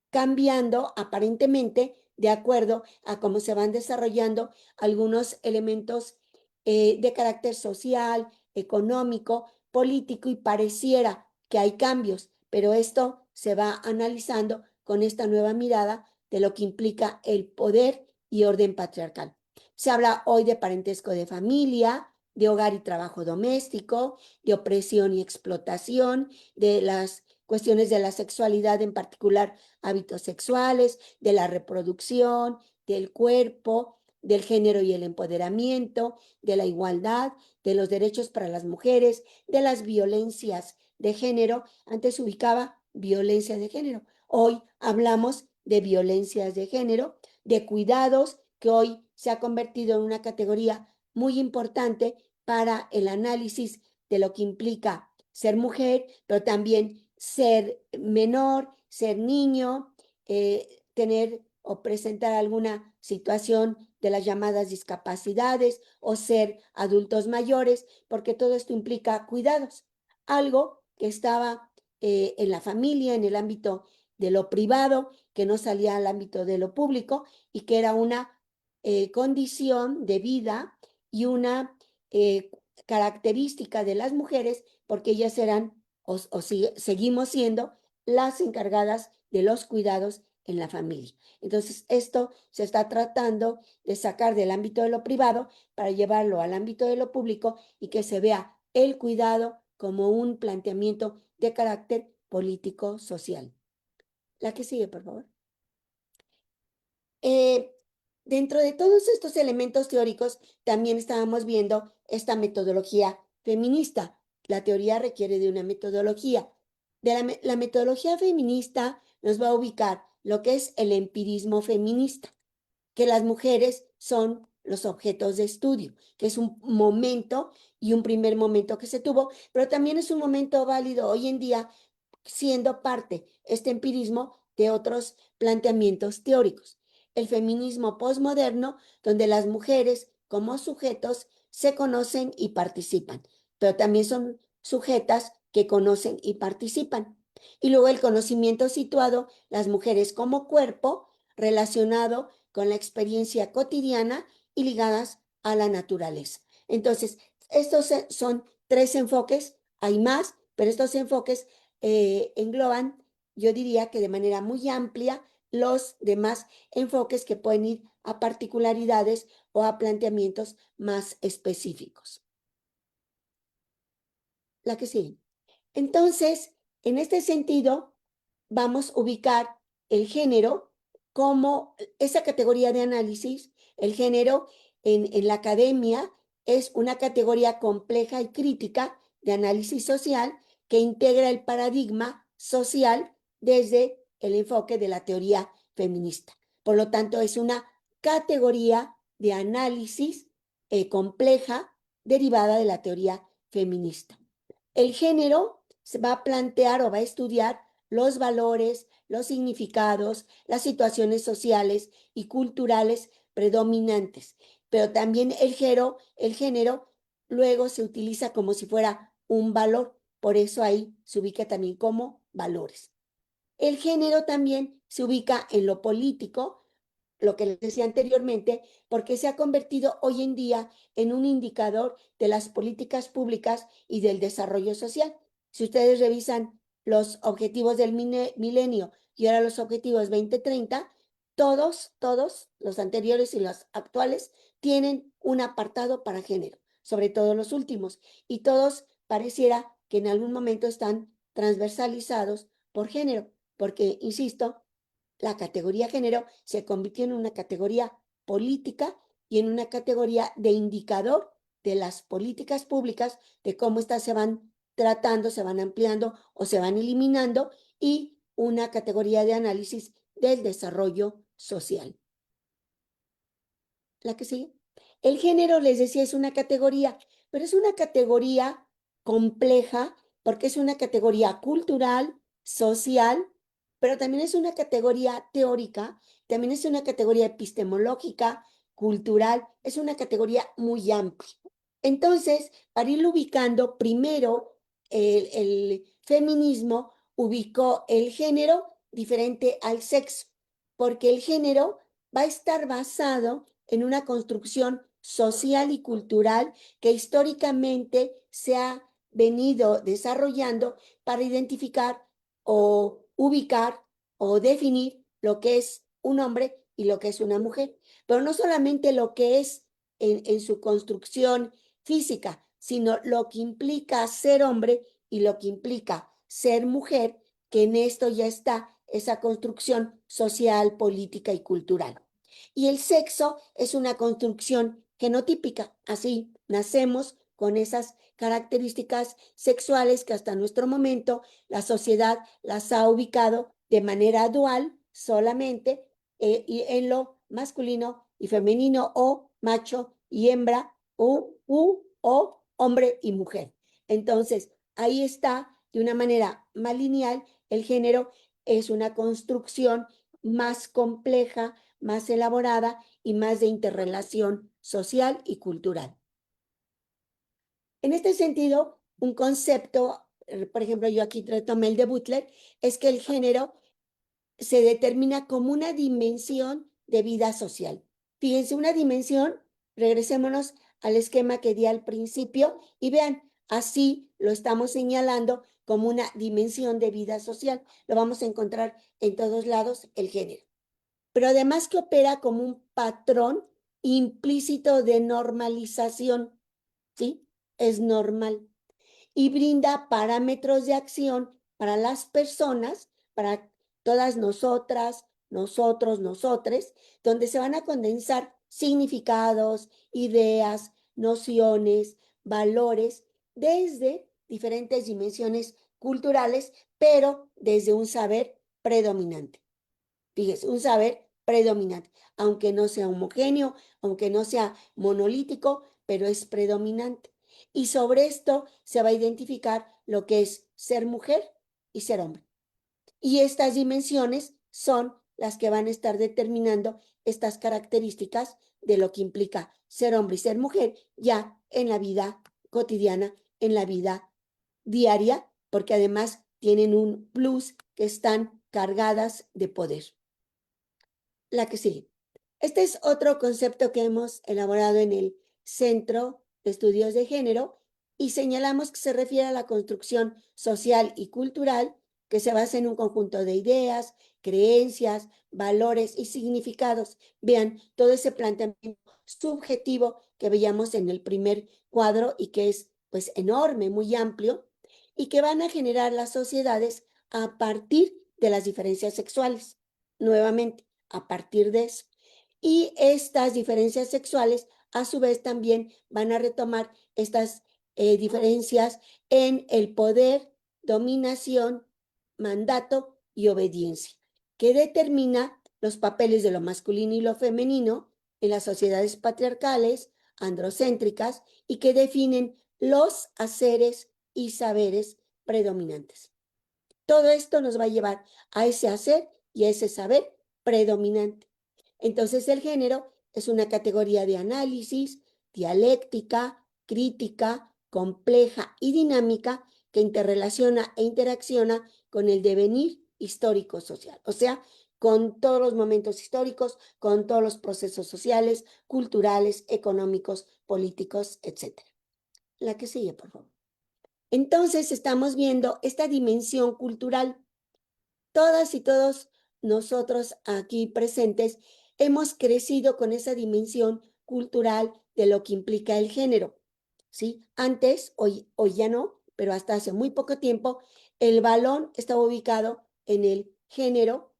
cambiando aparentemente de acuerdo a cómo se van desarrollando algunos elementos de carácter social, económico, político, y pareciera que hay cambios, pero esto se va analizando con esta nueva mirada de lo que implica el poder y orden patriarcal. Se habla hoy de parentesco de familia, de hogar y trabajo doméstico, de opresión y explotación, de las cuestiones de la sexualidad, en particular hábitos sexuales, de la reproducción, del cuerpo, del género y el empoderamiento, de la igualdad, de los derechos para las mujeres, de las violencias de género. Antes se ubicaba violencia de género. Hoy hablamos de violencias de género, de cuidados, que hoy se ha convertido en una categoría muy importante para el análisis de lo que implica ser mujer, pero también ser menor, ser niño, tener o presentar alguna situación de las llamadas discapacidades o ser adultos mayores, porque todo esto implica cuidados. Algo que estaba en la familia, en el ámbito de lo privado, que no salía al ámbito de lo público, y que era una condición de vida y una característica de las mujeres, porque ellas eran seguimos siendo las encargadas de los cuidados en la familia. Entonces, esto se está tratando de sacar del ámbito de lo privado para llevarlo al ámbito de lo público, y que se vea el cuidado como un planteamiento de carácter político social. La que sigue, por favor. Dentro de todos estos elementos teóricos, también estábamos viendo esta metodología feminista. La teoría requiere de una metodología. La metodología feminista nos va a ubicar lo que es el empirismo feminista, que las mujeres son los objetos de estudio, que es un momento y un primer momento que se tuvo, pero también es un momento válido hoy en día, siendo parte este empirismo de otros planteamientos teóricos. El feminismo posmoderno, donde las mujeres como sujetos se conocen y participan, pero también son sujetas que conocen y participan. Y luego el conocimiento situado, las mujeres como cuerpo relacionado con la experiencia cotidiana y ligadas a la naturaleza. Entonces, estos son tres enfoques, hay más, pero estos enfoques engloban, yo diría que de manera muy amplia, los demás enfoques que pueden ir a particularidades o a planteamientos más específicos. La que sigue. Entonces, en este sentido, vamos a ubicar el género como esa categoría de análisis. El género en la academia es una categoría compleja y crítica de análisis social que integra el paradigma social desde el enfoque de la teoría feminista. Por lo tanto, es una categoría de análisis compleja derivada de la teoría feminista. El género se va a plantear o va a estudiar los valores, los significados, las situaciones sociales y culturales predominantes, pero también el género luego se utiliza como si fuera un valor, por eso ahí se ubica también como valores. El género también se ubica en lo político, lo que les decía anteriormente, porque se ha convertido hoy en día en un indicador de las políticas públicas y del desarrollo social. Si ustedes revisan los objetivos del milenio y ahora los objetivos 2030, todos los anteriores y los actuales tienen un apartado para género, sobre todo los últimos, y todos pareciera que en algún momento están transversalizados por género, porque, insisto, la categoría género se convirtió en una categoría política y en una categoría de indicador de las políticas públicas, de cómo estas se van tratando, se van ampliando o se van eliminando, y una categoría de análisis del desarrollo social. La que sigue. El género, les decía, es una categoría, pero es una categoría compleja porque es una categoría cultural, social, pero también es una categoría teórica, también es una categoría epistemológica, cultural, es una categoría muy amplia. Entonces, para irlo ubicando, primero el feminismo ubicó el género diferente al sexo, porque el género va a estar basado en una construcción social y cultural que históricamente se ha venido desarrollando para identificar o ubicar o definir lo que es un hombre y lo que es una mujer, pero no solamente lo que es en su construcción física, sino lo que implica ser hombre y lo que implica ser mujer, que en esto ya está esa construcción social, política y cultural. Y el sexo es una construcción genotípica, así nacemos con esas características sexuales que hasta nuestro momento la sociedad las ha ubicado de manera dual solamente y en lo masculino y femenino o macho y hembra o hombre y mujer. Entonces, ahí está de una manera más lineal, el género es una construcción más compleja, más elaborada y más de interrelación social y cultural. En este sentido, un concepto, por ejemplo, yo aquí retomé el de Butler, es que el género se determina como una dimensión de vida social. Fíjense, una dimensión, regresémonos al esquema que di al principio y vean, así lo estamos señalando como una dimensión de vida social. Lo vamos a encontrar en todos lados, el género. Pero además que opera como un patrón implícito de normalización, ¿sí? Es normal y brinda parámetros de acción para las personas, para todas nosotras, nosotros, nosotres, donde se van a condensar significados, ideas, nociones, valores, desde diferentes dimensiones culturales, pero desde un saber predominante. Fíjese, un saber predominante, aunque no sea homogéneo, aunque no sea monolítico, pero es predominante. Y sobre esto se va a identificar lo que es ser mujer y ser hombre. Y estas dimensiones son las que van a estar determinando estas características de lo que implica ser hombre y ser mujer ya en la vida cotidiana, en la vida diaria, porque además tienen un plus que están cargadas de poder. La que sigue. Este es otro concepto que hemos elaborado en el Centro de Estudios de Género y señalamos que se refiere a la construcción social y cultural que se basa en un conjunto de ideas, creencias, valores y significados. Vean, todo ese planteamiento subjetivo que veíamos en el primer cuadro y que es pues enorme, muy amplio, y que van a generar las sociedades a partir de las diferencias sexuales. Nuevamente, a partir de eso. Y estas diferencias sexuales, a su vez, también van a retomar estas diferencias en el poder, dominación, mandato y obediencia, que determina los papeles de lo masculino y lo femenino en las sociedades patriarcales, androcéntricas, y que definen los haceres y saberes predominantes. Todo esto nos va a llevar a ese hacer y a ese saber predominante. Entonces el género es una categoría de análisis, dialéctica, crítica, compleja y dinámica que interrelaciona e interacciona con el devenir histórico social, o sea, con todos los momentos históricos, con todos los procesos sociales, culturales, económicos, políticos, etc. La que sigue, por favor. Entonces estamos viendo esta dimensión cultural. Todas y todos nosotros aquí presentes hemos crecido con esa dimensión cultural de lo que implica el género, ¿sí? Antes, hoy ya no, pero hasta hace muy poco tiempo, el balón estaba ubicado en el género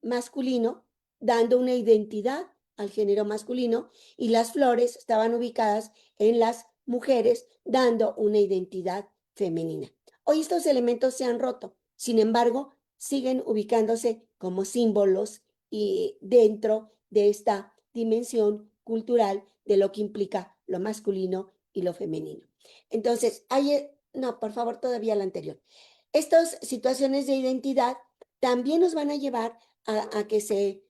masculino, dando una identidad al género masculino, y las flores estaban ubicadas en las mujeres, dando una identidad femenina. Hoy estos elementos se han roto, sin embargo, siguen ubicándose como símbolos y dentro de esta dimensión cultural de lo que implica lo masculino y lo femenino. Entonces, no, por favor, todavía la anterior. Estas situaciones de identidad también nos van a llevar a que se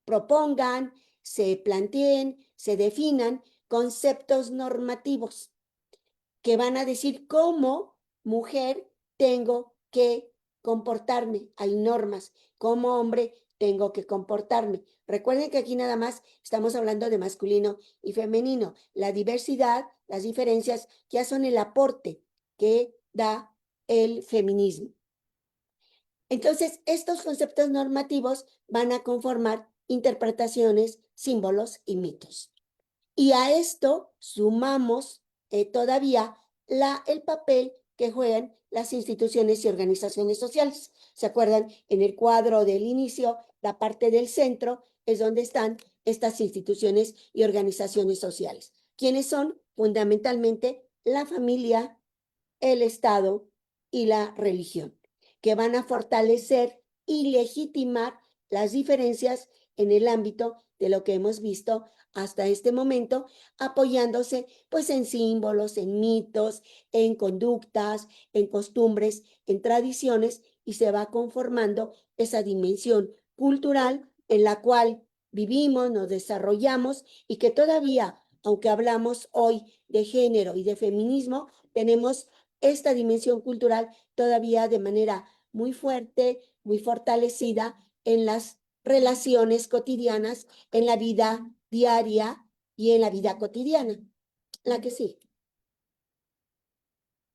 propongan, se planteen, se definan conceptos normativos que van a decir cómo mujer tengo que comportarme. Hay normas. Como hombre tengo que comportarme. Recuerden que aquí nada más estamos hablando de masculino y femenino. La diversidad, las diferencias ya son el aporte que da el feminismo. Entonces, estos conceptos normativos van a conformar interpretaciones, símbolos y mitos. Y a esto sumamos todavía el papel que juegan las instituciones y organizaciones sociales. ¿Se acuerdan? En el cuadro del inicio, la parte del centro es donde están estas instituciones y organizaciones sociales. ¿Quiénes son? Fundamentalmente la familia, el Estado y la religión, que van a fortalecer y legitimar las diferencias en el ámbito de lo que hemos visto hasta este momento, apoyándose pues en símbolos, en mitos, en conductas, en costumbres, en tradiciones, y se va conformando esa dimensión cultural en la cual vivimos, nos desarrollamos, y que todavía, aunque hablamos hoy de género y de feminismo, tenemos esta dimensión cultural todavía de manera muy fuerte, muy fortalecida en las relaciones cotidianas, en la vida diaria y en la vida cotidiana. La que sí.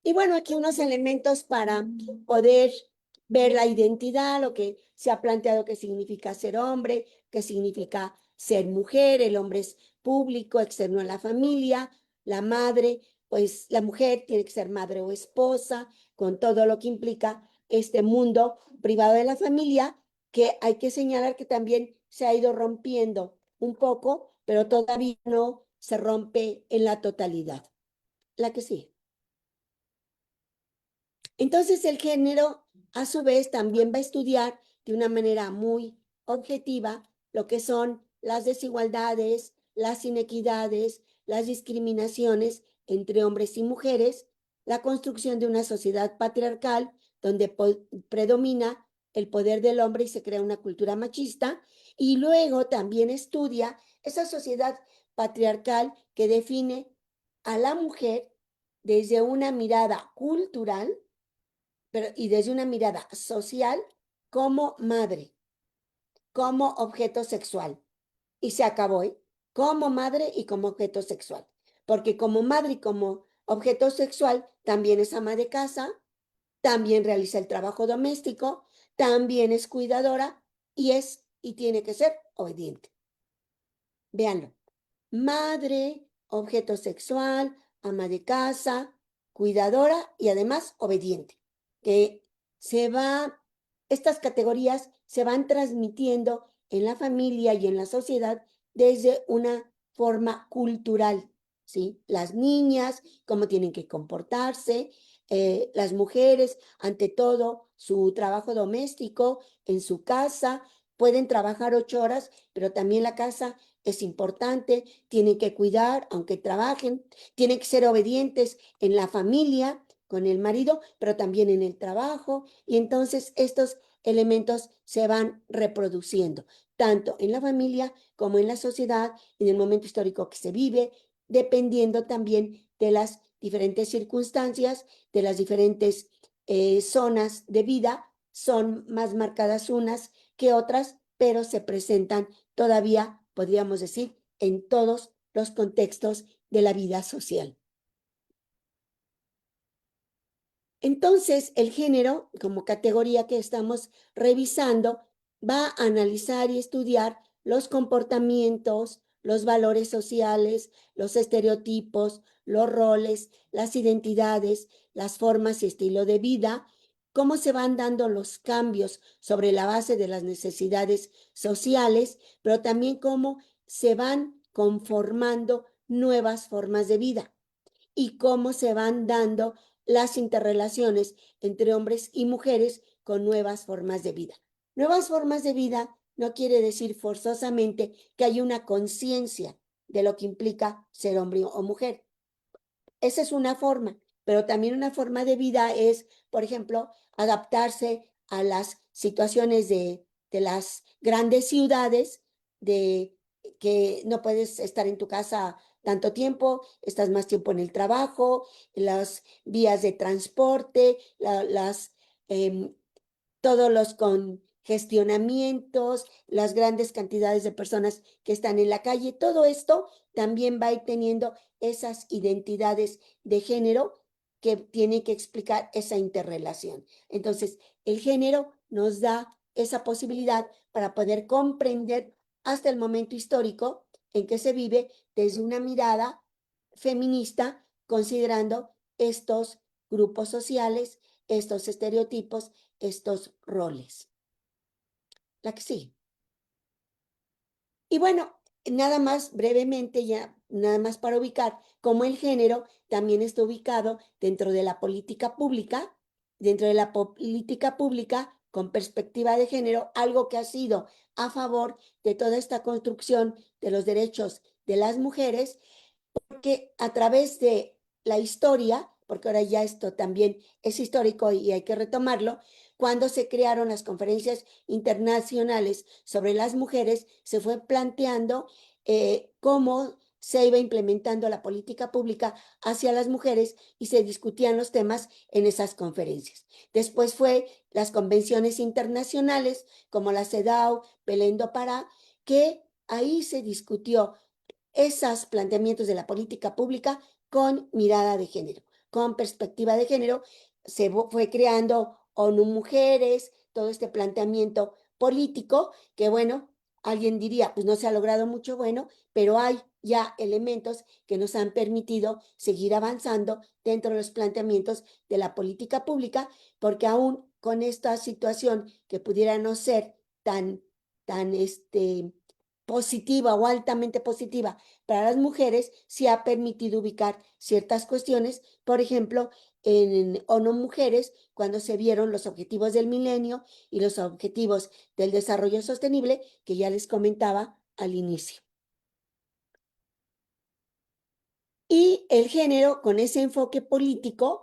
Y bueno, aquí unos elementos para poder ver la identidad, lo que se ha planteado que significa ser hombre, que significa ser mujer. El hombre es público, externo a la familia, la madre, pues la mujer tiene que ser madre o esposa, con todo lo que implica este mundo privado de la familia, que hay que señalar que también se ha ido rompiendo un poco, pero todavía no se rompe en la totalidad. La que sí. Entonces, el género, a su vez, también va a estudiar de una manera muy objetiva lo que son las desigualdades, las inequidades, las discriminaciones entre hombres y mujeres, la construcción de una sociedad patriarcal donde predomina el poder del hombre y se crea una cultura machista, y luego también estudia esa sociedad patriarcal que define a la mujer desde una mirada cultural, y desde una mirada social, como madre, como objeto sexual. Y se acabó, ¿eh? Como madre y como objeto sexual. Porque como madre y como objeto sexual, también es ama de casa, también realiza el trabajo doméstico, también es cuidadora y tiene que ser obediente. Véanlo. Madre, objeto sexual, ama de casa, cuidadora y además obediente. Que estas categorías se van transmitiendo en la familia y en la sociedad desde una forma cultural, ¿sí? Las niñas, cómo tienen que comportarse, las mujeres, ante todo, su trabajo doméstico en su casa, pueden trabajar 8 horas, pero también la casa es importante, tienen que cuidar, aunque trabajen, tienen que ser obedientes en la familia, con el marido, pero también en el trabajo, y entonces estos elementos se van reproduciendo, tanto en la familia como en la sociedad, en el momento histórico que se vive, dependiendo también de las diferentes circunstancias, de las diferentes zonas de vida. Son más marcadas unas que otras, pero se presentan todavía, podríamos decir, en todos los contextos de la vida social. Entonces, el género, como categoría que estamos revisando, va a analizar y estudiar los comportamientos, los valores sociales, los estereotipos, los roles, las identidades, las formas y estilo de vida, cómo se van dando los cambios sobre la base de las necesidades sociales, pero también cómo se van conformando nuevas formas de vida y cómo se van dando las interrelaciones entre hombres y mujeres con nuevas formas de vida. Nuevas formas de vida no quiere decir forzosamente que hay una conciencia de lo que implica ser hombre o mujer. Esa es una forma, pero también una forma de vida es, por ejemplo, adaptarse a las situaciones de las grandes ciudades de que no puedes estar en tu casa tanto tiempo, estás más tiempo en el trabajo, las vías de transporte, em, todos los congestionamientos, las grandes cantidades de personas que están en la calle, todo esto también va a ir teniendo esas identidades de género que tienen que explicar esa interrelación. Entonces, el género nos da esa posibilidad para poder comprender hasta el momento histórico en que se vive desde una mirada feminista, considerando estos grupos sociales, estos estereotipos, estos roles. La que sí. Y bueno, nada más brevemente, ya nada más para ubicar cómo el género también está ubicado dentro de la política pública, con perspectiva de género, algo que ha sido a favor de toda esta construcción de los derechos de las mujeres, porque a través de la historia, porque ahora ya esto también es histórico y hay que retomarlo, cuando se crearon las conferencias internacionales sobre las mujeres, se fue planteando cómo se iba implementando la política pública hacia las mujeres y se discutían los temas en esas conferencias. Después fue las convenciones internacionales como la CEDAW, Belém do Pará, que ahí se discutió esos planteamientos de la política pública con mirada de género, con perspectiva de género. Se fue creando ONU Mujeres, todo este planteamiento político que, bueno, alguien diría, pues no se ha logrado mucho bueno, pero hay ya elementos que nos han permitido seguir avanzando dentro de los planteamientos de la política pública, porque aún con esta situación que pudiera no ser tan positiva o altamente positiva para las mujeres, se ha permitido ubicar ciertas cuestiones, por ejemplo, en ONU Mujeres, cuando se vieron los objetivos del milenio y los objetivos del desarrollo sostenible, que ya les comentaba al inicio. Y el género, con ese enfoque político,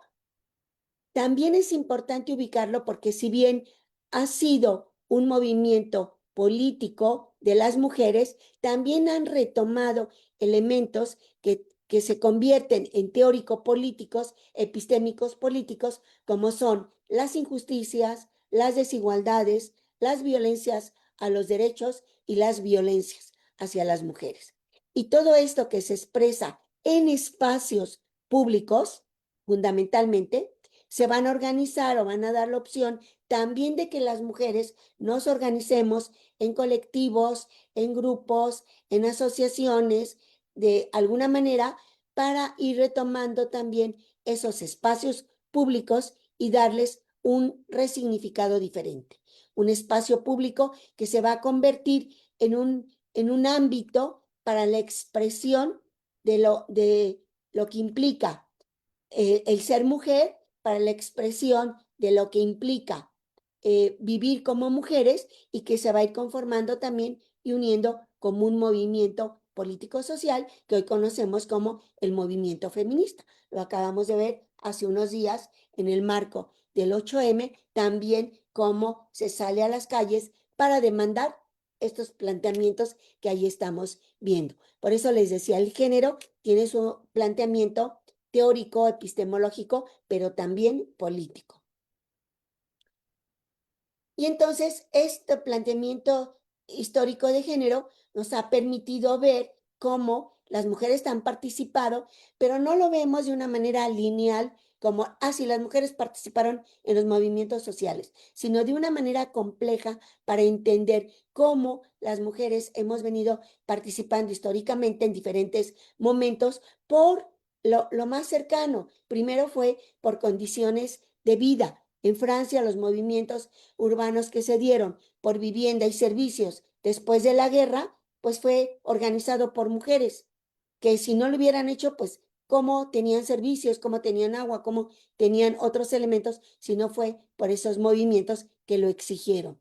también es importante ubicarlo porque si bien ha sido un movimiento político de las mujeres, también han retomado elementos que se convierten en teórico-políticos, epistémicos políticos, como son las injusticias, las desigualdades, las violencias a los derechos y las violencias hacia las mujeres. Y todo esto que se expresa en espacios públicos, fundamentalmente, se van a organizar o van a dar la opción también de que las mujeres nos organicemos en colectivos, en grupos, en asociaciones, de alguna manera, para ir retomando también esos espacios públicos y darles un resignificado diferente. Un espacio público que se va a convertir en un ámbito para la expresión de lo que implica el ser mujer, para la expresión de lo que implica vivir como mujeres y que se va a ir conformando también y uniendo como un movimiento político-social que hoy conocemos como el movimiento feminista. Lo acabamos de ver hace unos días en el marco del 8M, también cómo se sale a las calles para demandar estos planteamientos que ahí estamos viendo. Por eso les decía, el género tiene su planteamiento teórico, epistemológico, pero también político. Y entonces este planteamiento histórico de género nos ha permitido ver cómo las mujeres han participado, pero no lo vemos de una manera lineal como, si las mujeres participaron en los movimientos sociales, sino de una manera compleja para entender cómo las mujeres hemos venido participando históricamente en diferentes momentos por lo más cercano. Primero fue por condiciones de vida. En Francia, los movimientos urbanos que se dieron por vivienda y servicios después de la guerra, pues fue organizado por mujeres, que si no lo hubieran hecho, pues cómo tenían servicios, cómo tenían agua, cómo tenían otros elementos, si no fue por esos movimientos que lo exigieron.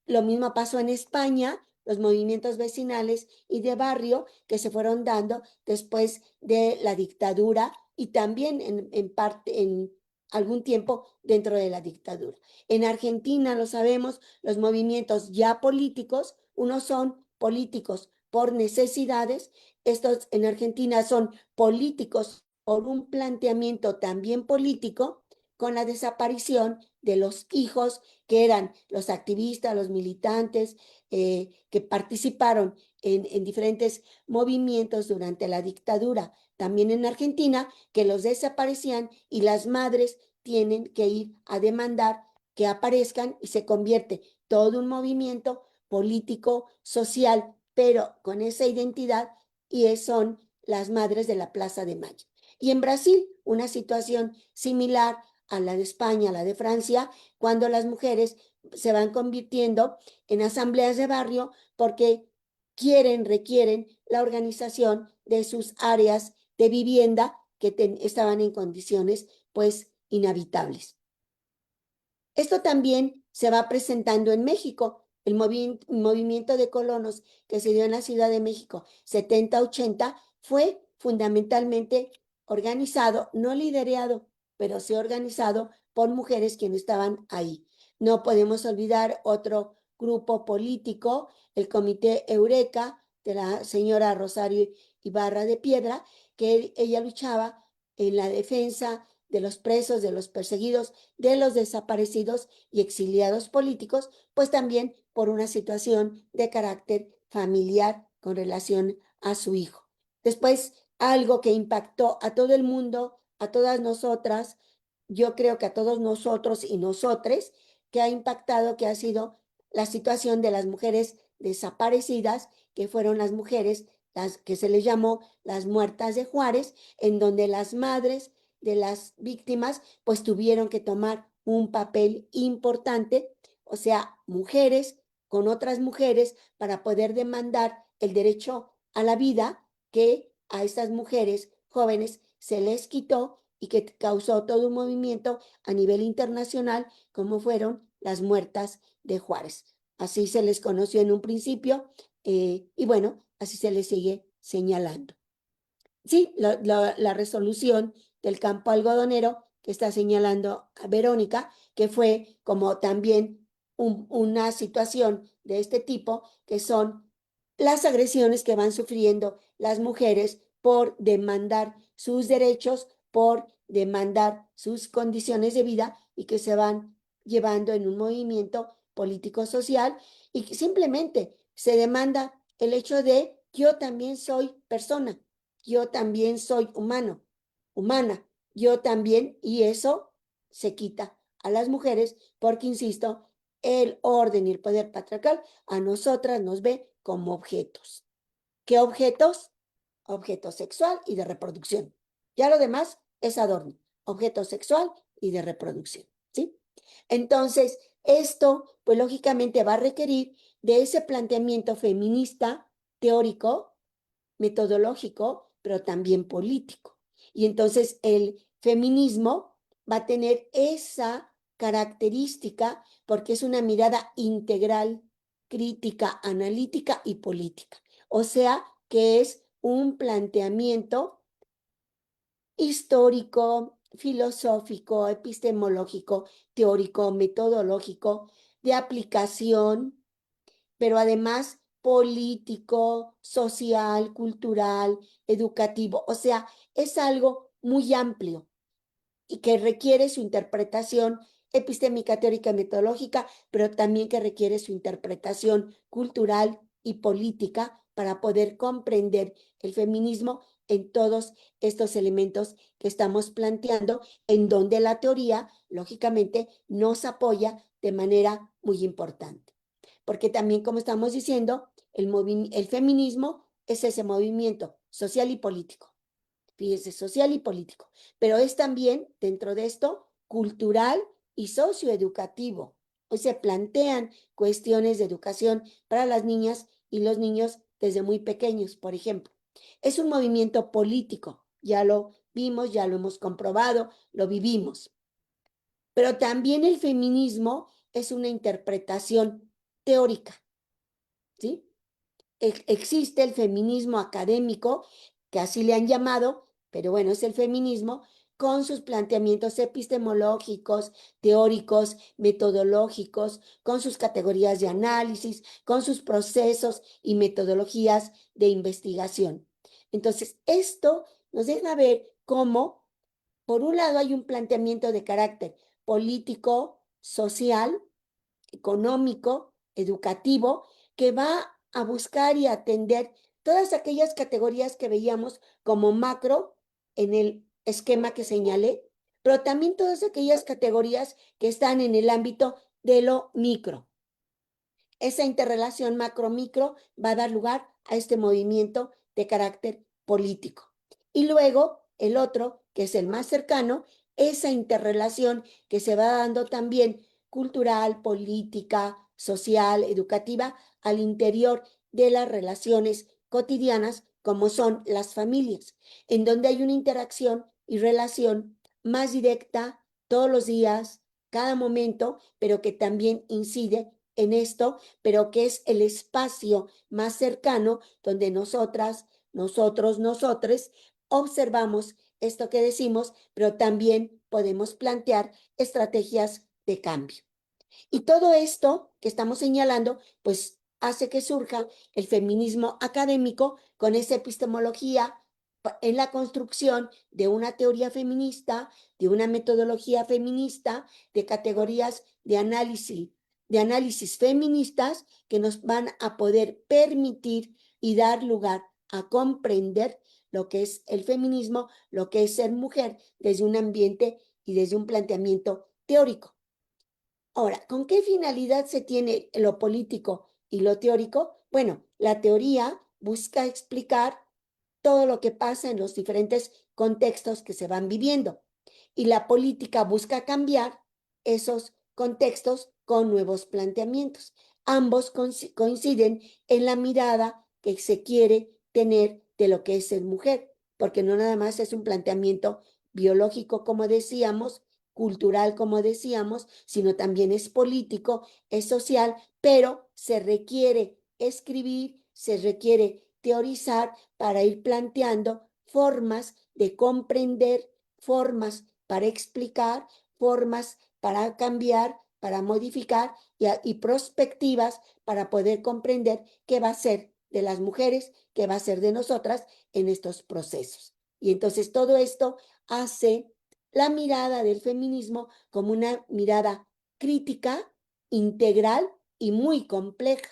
Lo mismo pasó en España, los movimientos vecinales y de barrio que se fueron dando después de la dictadura y también en parte, en algún tiempo dentro de la dictadura. En Argentina, lo sabemos, los movimientos ya políticos, unos son políticos por necesidades. Estos en Argentina son políticos por un planteamiento también político, con la desaparición de los hijos que eran los activistas, los militantes, que participaron en diferentes movimientos durante la dictadura, también en Argentina, que los desaparecían y las madres tienen que ir a demandar que aparezcan y se convierte todo un movimiento político, social, pero con esa identidad, y son las madres de la Plaza de Mayo. Y en Brasil, una situación similar a la de España, a la de Francia, cuando las mujeres se van convirtiendo en asambleas de barrio porque requieren la organización de sus áreas de vivienda que estaban en condiciones pues inhabitables. Esto también se va presentando en México. El movimiento de colonos que se dio en la Ciudad de México 70-80 fue fundamentalmente organizado, no liderado, pero sí organizado por mujeres quienes estaban ahí. No podemos olvidar otro grupo político, el Comité Eureka de la señora Rosario Ibarra de Piedra, que ella luchaba en la defensa de los presos, de los perseguidos, de los desaparecidos y exiliados políticos, pues también por una situación de carácter familiar con relación a su hijo. Después, algo que impactó a todo el mundo, a todas nosotras, yo creo que a todos nosotros y nosotres, que ha impactado, que ha sido la situación de las mujeres desaparecidas, que fueron las mujeres, las que se les llamó las muertas de Juárez, en donde las madres de las víctimas pues tuvieron que tomar un papel importante, o sea, mujeres con otras mujeres para poder demandar el derecho a la vida que a estas mujeres jóvenes se les quitó y que causó todo un movimiento a nivel internacional, como fueron las muertas de Juárez. Así se les conoció en un principio, y bueno, así se les sigue señalando. Sí, la resolución del campo algodonero que está señalando a Verónica, que fue como también una situación de este tipo, que son las agresiones que van sufriendo las mujeres por demandar sus derechos, por demandar sus condiciones de vida y que se van llevando en un movimiento político-social y que simplemente se demanda el hecho de yo también soy persona, yo también soy humano, humana, yo también, y eso se quita a las mujeres porque, insisto, el orden y el poder patriarcal a nosotras nos ve como objetos. ¿Qué objetos? Objeto sexual y de reproducción. Ya lo demás es adorno, objeto sexual y de reproducción, ¿sí? Entonces, esto, pues lógicamente va a requerir de ese planteamiento feminista teórico, metodológico, pero también político. Y entonces el feminismo va a tener esa característica porque es una mirada integral, crítica, analítica y política. O sea, que es un planteamiento histórico, filosófico, epistemológico, teórico, metodológico, de aplicación, pero además político, social, cultural, educativo. O sea, es algo muy amplio y que requiere su interpretación epistémica, teórica, metodológica, pero también que requiere su interpretación cultural y política para poder comprender el feminismo en todos estos elementos que estamos planteando, en donde la teoría, lógicamente, nos apoya de manera muy importante. Porque también, como estamos diciendo, el feminismo es ese movimiento social y político. Fíjese, social y político, pero es también dentro de esto cultural y socioeducativo. Hoy se plantean cuestiones de educación para las niñas y los niños desde muy pequeños, por ejemplo. Es un movimiento político, ya lo vimos, ya lo hemos comprobado, lo vivimos. Pero también el feminismo es una interpretación teórica, ¿sí? Existe el feminismo académico, que así le han llamado, pero bueno, es el feminismo, con sus planteamientos epistemológicos, teóricos, metodológicos, con sus categorías de análisis, con sus procesos y metodologías de investigación. Entonces, esto nos deja ver cómo, por un lado, hay un planteamiento de carácter político, social, económico, educativo, que va a buscar y atender todas aquellas categorías que veíamos como macro en el esquema que señalé, pero también todas aquellas categorías que están en el ámbito de lo micro. Esa interrelación macro-micro va a dar lugar a este movimiento de carácter político. Y luego el otro, que es el más cercano, esa interrelación que se va dando también cultural, política, social, educativa, al interior de las relaciones cotidianas, como son las familias, en donde hay una interacción y relación más directa todos los días, cada momento, pero que también incide en esto, pero que es el espacio más cercano donde nosotras, nosotros, nosotres observamos esto que decimos, pero también podemos plantear estrategias de cambio. Y todo esto que estamos señalando, pues hace que surja el feminismo académico con esa epistemología en la construcción de una teoría feminista, de una metodología feminista, de categorías de análisis feministas que nos van a poder permitir y dar lugar a comprender lo que es el feminismo, lo que es ser mujer desde un ambiente y desde un planteamiento teórico. Ahora, ¿con qué finalidad se tiene lo político y lo teórico? Bueno, la teoría busca explicar todo lo que pasa en los diferentes contextos que se van viviendo y la política busca cambiar esos contextos con nuevos planteamientos. Ambos coinciden en la mirada que se quiere tener de lo que es ser mujer, porque no nada más es un planteamiento biológico, como decíamos, cultural, como decíamos, sino también es político, es social, pero se requiere escribir, se requiere teorizar para ir planteando formas de comprender, formas para explicar, formas para cambiar, para modificar y perspectivas para poder comprender qué va a ser de las mujeres, qué va a ser de nosotras en estos procesos. Y entonces todo esto hace la mirada del feminismo como una mirada crítica, integral y muy compleja.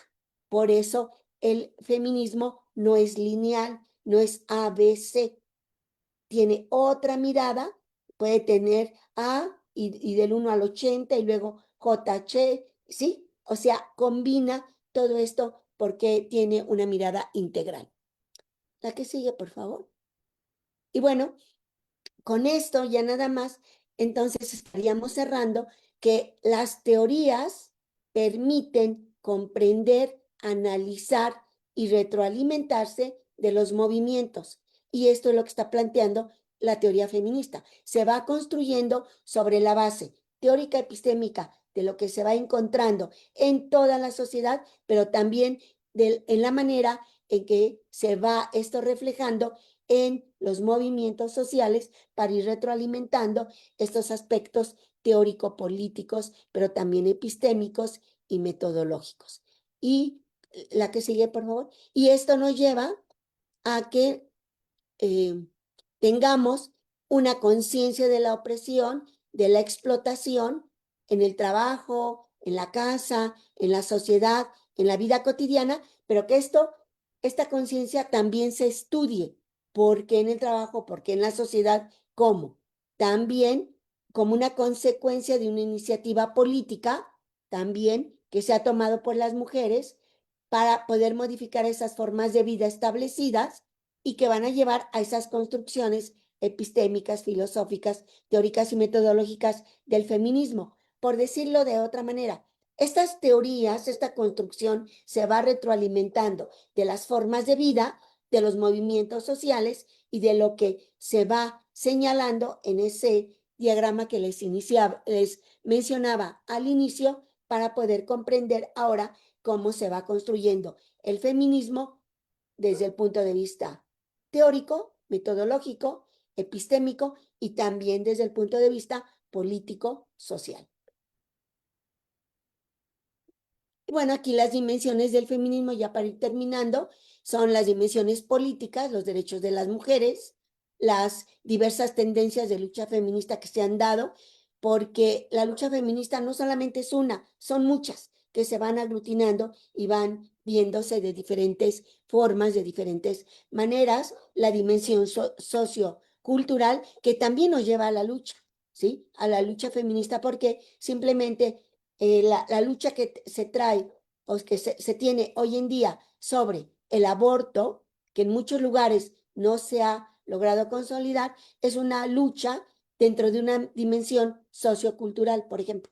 Por eso el feminismo no es lineal, no es ABC. Tiene otra mirada, puede tener A y del 1 al 80 y luego JH, ¿sí? O sea, combina todo esto porque tiene una mirada integral. La que sigue, por favor. Y bueno, con esto ya nada más, entonces estaríamos cerrando que las teorías permiten comprender, analizar y retroalimentarse de los movimientos. Y esto es lo que está planteando la teoría feminista. Se va construyendo sobre la base teórica epistémica de lo que se va encontrando en toda la sociedad, pero también en la manera en que se va esto reflejando en los movimientos sociales para ir retroalimentando estos aspectos teórico-políticos, pero también epistémicos y metodológicos. Y la que sigue, por favor. Y esto nos lleva a que tengamos una conciencia de la opresión, de la explotación en el trabajo, en la casa, en la sociedad, en la vida cotidiana, pero que esta conciencia también se estudie. ¿Por qué en el trabajo? ¿Por qué en la sociedad? ¿Cómo? También como una consecuencia de una iniciativa política, también que se ha tomado por las mujeres para poder modificar esas formas de vida establecidas y que van a llevar a esas construcciones epistémicas, filosóficas, teóricas y metodológicas del feminismo. Por decirlo de otra manera, estas teorías, esta construcción se va retroalimentando de las formas de vida, de los movimientos sociales y de lo que se va señalando en ese diagrama que les mencionaba al inicio para poder comprender ahora cómo se va construyendo el feminismo desde el punto de vista teórico, metodológico epistémico y también desde el punto de vista político-social. Y bueno, aquí las dimensiones del feminismo, ya para ir terminando, son las dimensiones políticas, los derechos de las mujeres, las diversas tendencias de lucha feminista que se han dado, porque la lucha feminista no solamente es una, son muchas que se van aglutinando y van viéndose de diferentes formas, de diferentes maneras, la dimensión sociocultural que también nos lleva a la lucha, ¿sí? A la lucha feminista, porque simplemente la lucha que se trae o que se tiene hoy en día sobre el aborto, que en muchos lugares no se ha logrado consolidar, es una lucha dentro de una dimensión sociocultural, por ejemplo.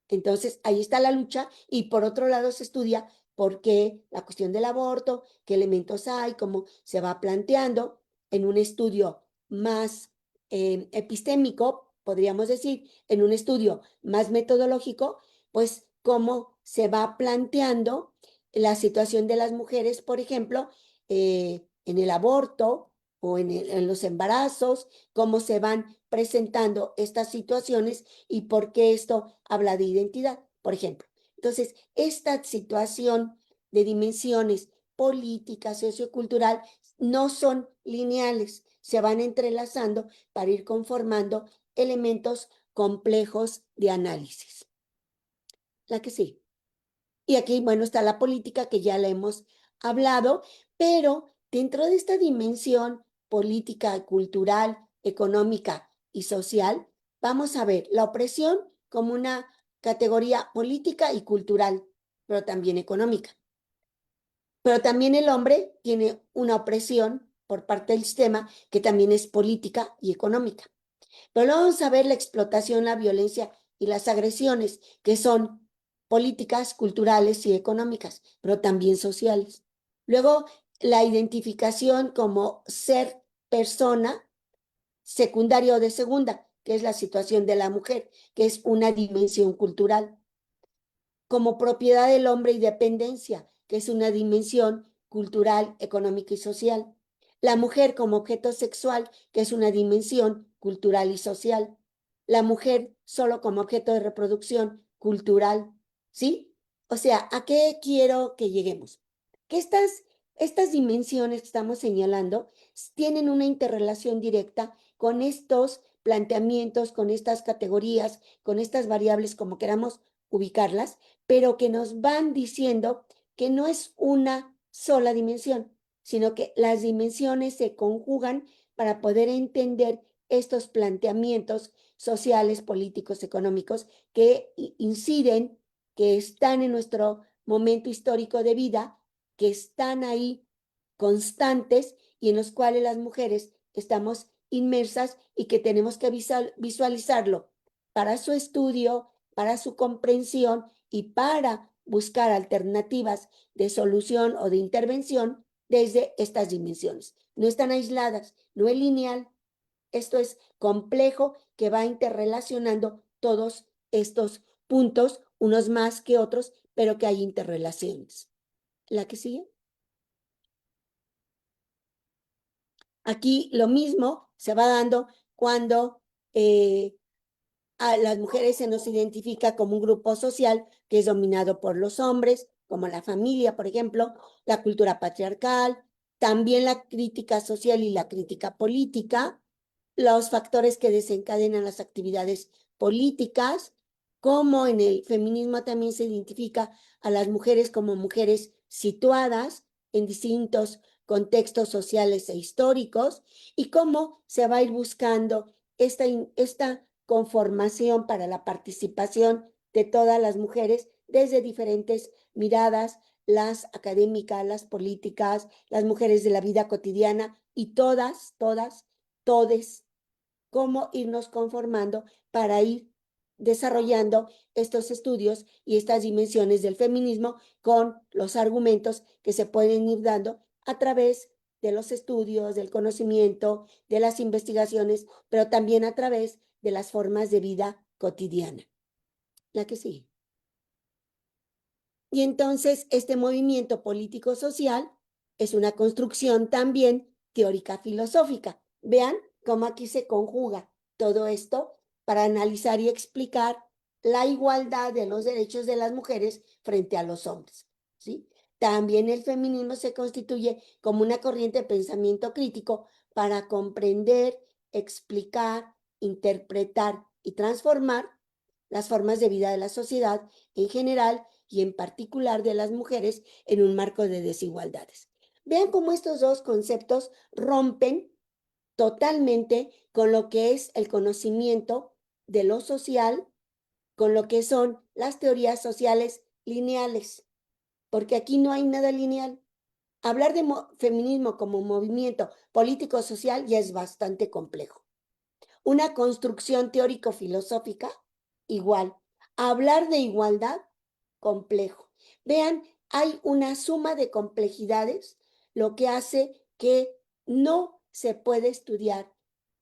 Entonces, ahí está la lucha y por otro lado se estudia por qué la cuestión del aborto, qué elementos hay, cómo se va planteando en un estudio más epistémico, podríamos decir, en un estudio más metodológico, pues cómo se va planteando la situación de las mujeres, por ejemplo, en el aborto o en los embarazos, cómo se van presentando estas situaciones y por qué esto habla de identidad, por ejemplo. Entonces, esta situación de dimensiones políticas, sociocultural, no son lineales, se van entrelazando para ir conformando elementos complejos de análisis. La que sí. Y aquí, bueno, está la política que ya la hemos hablado, pero dentro de esta dimensión política, cultural, económica y social, vamos a ver la opresión como una categoría política y cultural, pero también económica. Pero también el hombre tiene una opresión por parte del sistema que también es política y económica. Pero luego vamos a ver la explotación, la violencia y las agresiones, que son políticas, culturales y económicas, pero también sociales. Luego, la identificación como ser persona secundaria o de segunda, que es la situación de la mujer, que es una dimensión cultural. Como propiedad del hombre y dependencia, que es una dimensión cultural, económica y social. La mujer como objeto sexual, que es una dimensión cultural y social. La mujer solo como objeto de reproducción cultural, ¿sí? O sea, ¿a qué quiero que lleguemos? Que estas dimensiones que estamos señalando tienen una interrelación directa con estos planteamientos, con estas categorías, con estas variables, como queramos ubicarlas, pero que nos van diciendo que no es una sola dimensión, sino que las dimensiones se conjugan para poder entender estos planteamientos sociales, políticos, económicos que inciden, que están en nuestro momento histórico de vida, que están ahí constantes y en los cuales las mujeres estamos inmersas y que tenemos que visualizarlo para su estudio, para su comprensión y para buscar alternativas de solución o de intervención desde estas dimensiones. No están aisladas, no es lineal. Esto es complejo que va interrelacionando todos estos puntos, unos más que otros, pero que hay interrelaciones. ¿La que sigue? Aquí lo mismo se va dando cuando a las mujeres se nos identifica como un grupo social que es dominado por los hombres, como la familia, por ejemplo, la cultura patriarcal, también la crítica social y la crítica política, los factores que desencadenan las actividades políticas, como en el feminismo también se identifica a las mujeres como mujeres situadas en distintos contextos sociales e históricos, y cómo se va a ir buscando esta conformación para la participación de todas las mujeres desde diferentes miradas, las académicas, las políticas, las mujeres de la vida cotidiana y todas, todes, cómo irnos conformando para ir desarrollando estos estudios y estas dimensiones del feminismo con los argumentos que se pueden ir dando a través de los estudios, del conocimiento, de las investigaciones, pero también a través de las formas de vida cotidiana. La que sigue. Y entonces este movimiento político-social es una construcción también teórica filosófica. Vean cómo aquí se conjuga todo esto para analizar y explicar la igualdad de los derechos de las mujeres frente a los hombres, ¿sí? También el feminismo se constituye como una corriente de pensamiento crítico para comprender, explicar, interpretar y transformar las formas de vida de la sociedad en general y en particular de las mujeres en un marco de desigualdades. Vean cómo estos dos conceptos rompen totalmente con lo que es el conocimiento de lo social, con lo que son las teorías sociales lineales, porque aquí no hay nada lineal. Hablar de feminismo como movimiento político-social ya es bastante complejo. Una construcción teórico-filosófica, igual. Hablar de igualdad, complejo. Vean, hay una suma de complejidades, lo que hace que no se puede estudiar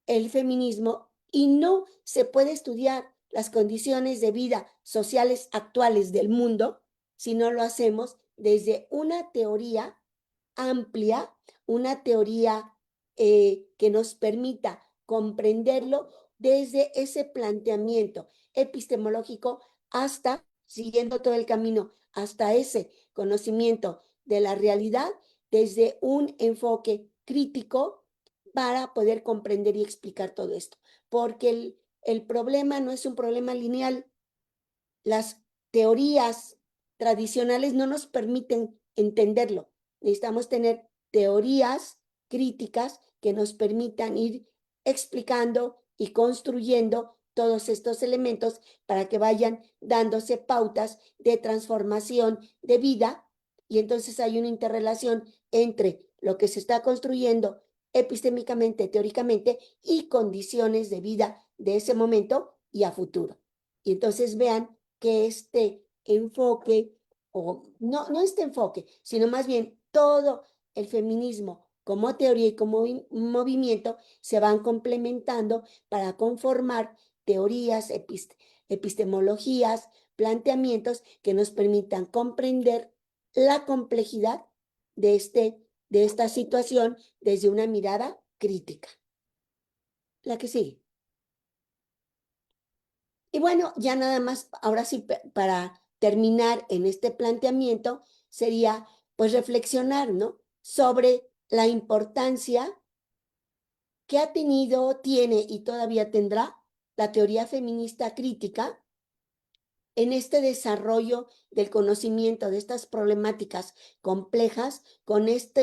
el feminismo y no se puede estudiar las condiciones de vida sociales actuales del mundo si no lo hacemos desde una teoría amplia, una teoría que nos permita comprenderlo desde ese planteamiento epistemológico hasta, siguiendo todo el camino, hasta ese conocimiento de la realidad desde un enfoque crítico para poder comprender y explicar todo esto. Porque el problema no es un problema lineal. Las teorías tradicionales no nos permiten entenderlo. Necesitamos tener teorías críticas que nos permitan ir explicando y construyendo todos estos elementos para que vayan dándose pautas de transformación de vida y entonces hay una interrelación entre lo que se está construyendo epistémicamente, teóricamente y condiciones de vida de ese momento y a futuro. Y entonces vean que este enfoque, o no este enfoque, sino más bien todo el feminismo como teoría y como movimiento se van complementando para conformar teorías, epistemologías, planteamientos que nos permitan comprender la complejidad de esta situación desde una mirada crítica. La que sigue. Y bueno, ya nada más, ahora sí, para terminar en este planteamiento, sería pues reflexionar, ¿no? Sobre la importancia que ha tenido, tiene y todavía tendrá la teoría feminista crítica en este desarrollo del conocimiento de estas problemáticas complejas, con esta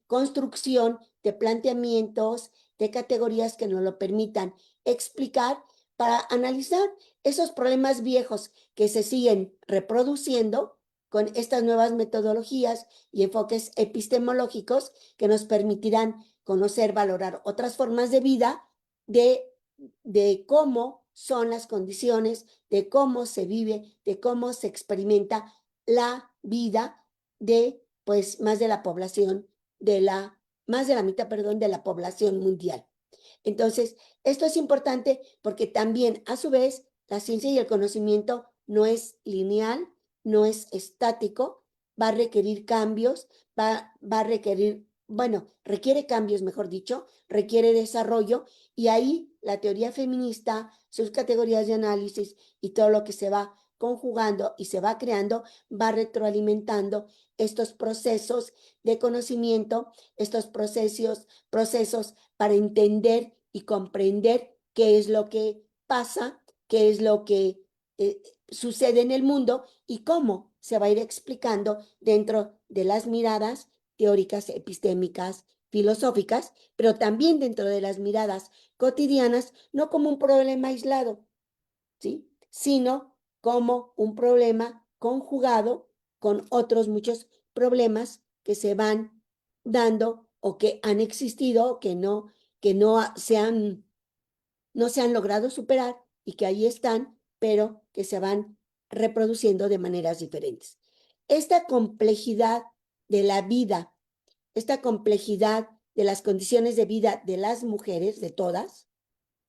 construcción de planteamientos, de categorías que nos lo permitan explicar para analizar esos problemas viejos que se siguen reproduciendo con estas nuevas metodologías y enfoques epistemológicos que nos permitirán conocer, valorar otras formas de vida, de cómo son las condiciones, de cómo se vive, de cómo se experimenta la vida de pues más de la población, más de la mitad, perdón, de la población mundial. Entonces, esto es importante porque también, a su vez, la ciencia y el conocimiento no es lineal, no es estático, va a requerir cambios, va a requerir, bueno, requiere cambios, mejor dicho, requiere desarrollo, y ahí la teoría feminista, sus categorías de análisis y todo lo que se va conjugando y se va creando, va retroalimentando estos procesos de conocimiento, estos procesos para entender y comprender qué es lo que pasa, qué es lo que sucede en el mundo y cómo se va a ir explicando dentro de las miradas teóricas, epistémicas, filosóficas, pero también dentro de las miradas cotidianas, no como un problema aislado, ¿sí? Sino como un problema conjugado con otros muchos problemas que se van dando o que han existido, que no se han logrado superar y que ahí están, pero que se van reproduciendo de maneras diferentes. Esta complejidad de la vida, esta complejidad de las condiciones de vida de las mujeres, de todas,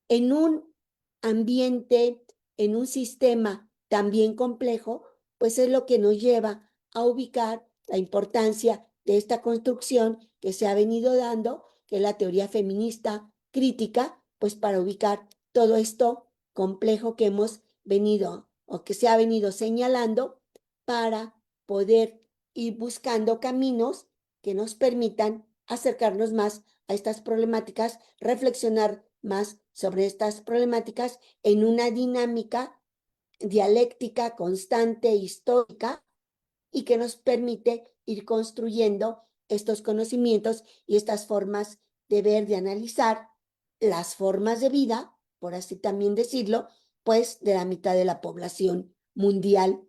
en un ambiente, en un sistema también complejo, pues es lo que nos lleva a ubicar la importancia de esta construcción que se ha venido dando, que es la teoría feminista crítica, pues para ubicar todo esto complejo que hemos venido o que se ha venido señalando para poder ir buscando caminos que nos permitan acercarnos más a estas problemáticas, reflexionar más sobre estas problemáticas en una dinámica dialéctica constante, histórica, y que nos permite ir construyendo estos conocimientos y estas formas de ver, de analizar las formas de vida, por así también decirlo, pues de la mitad de la población mundial,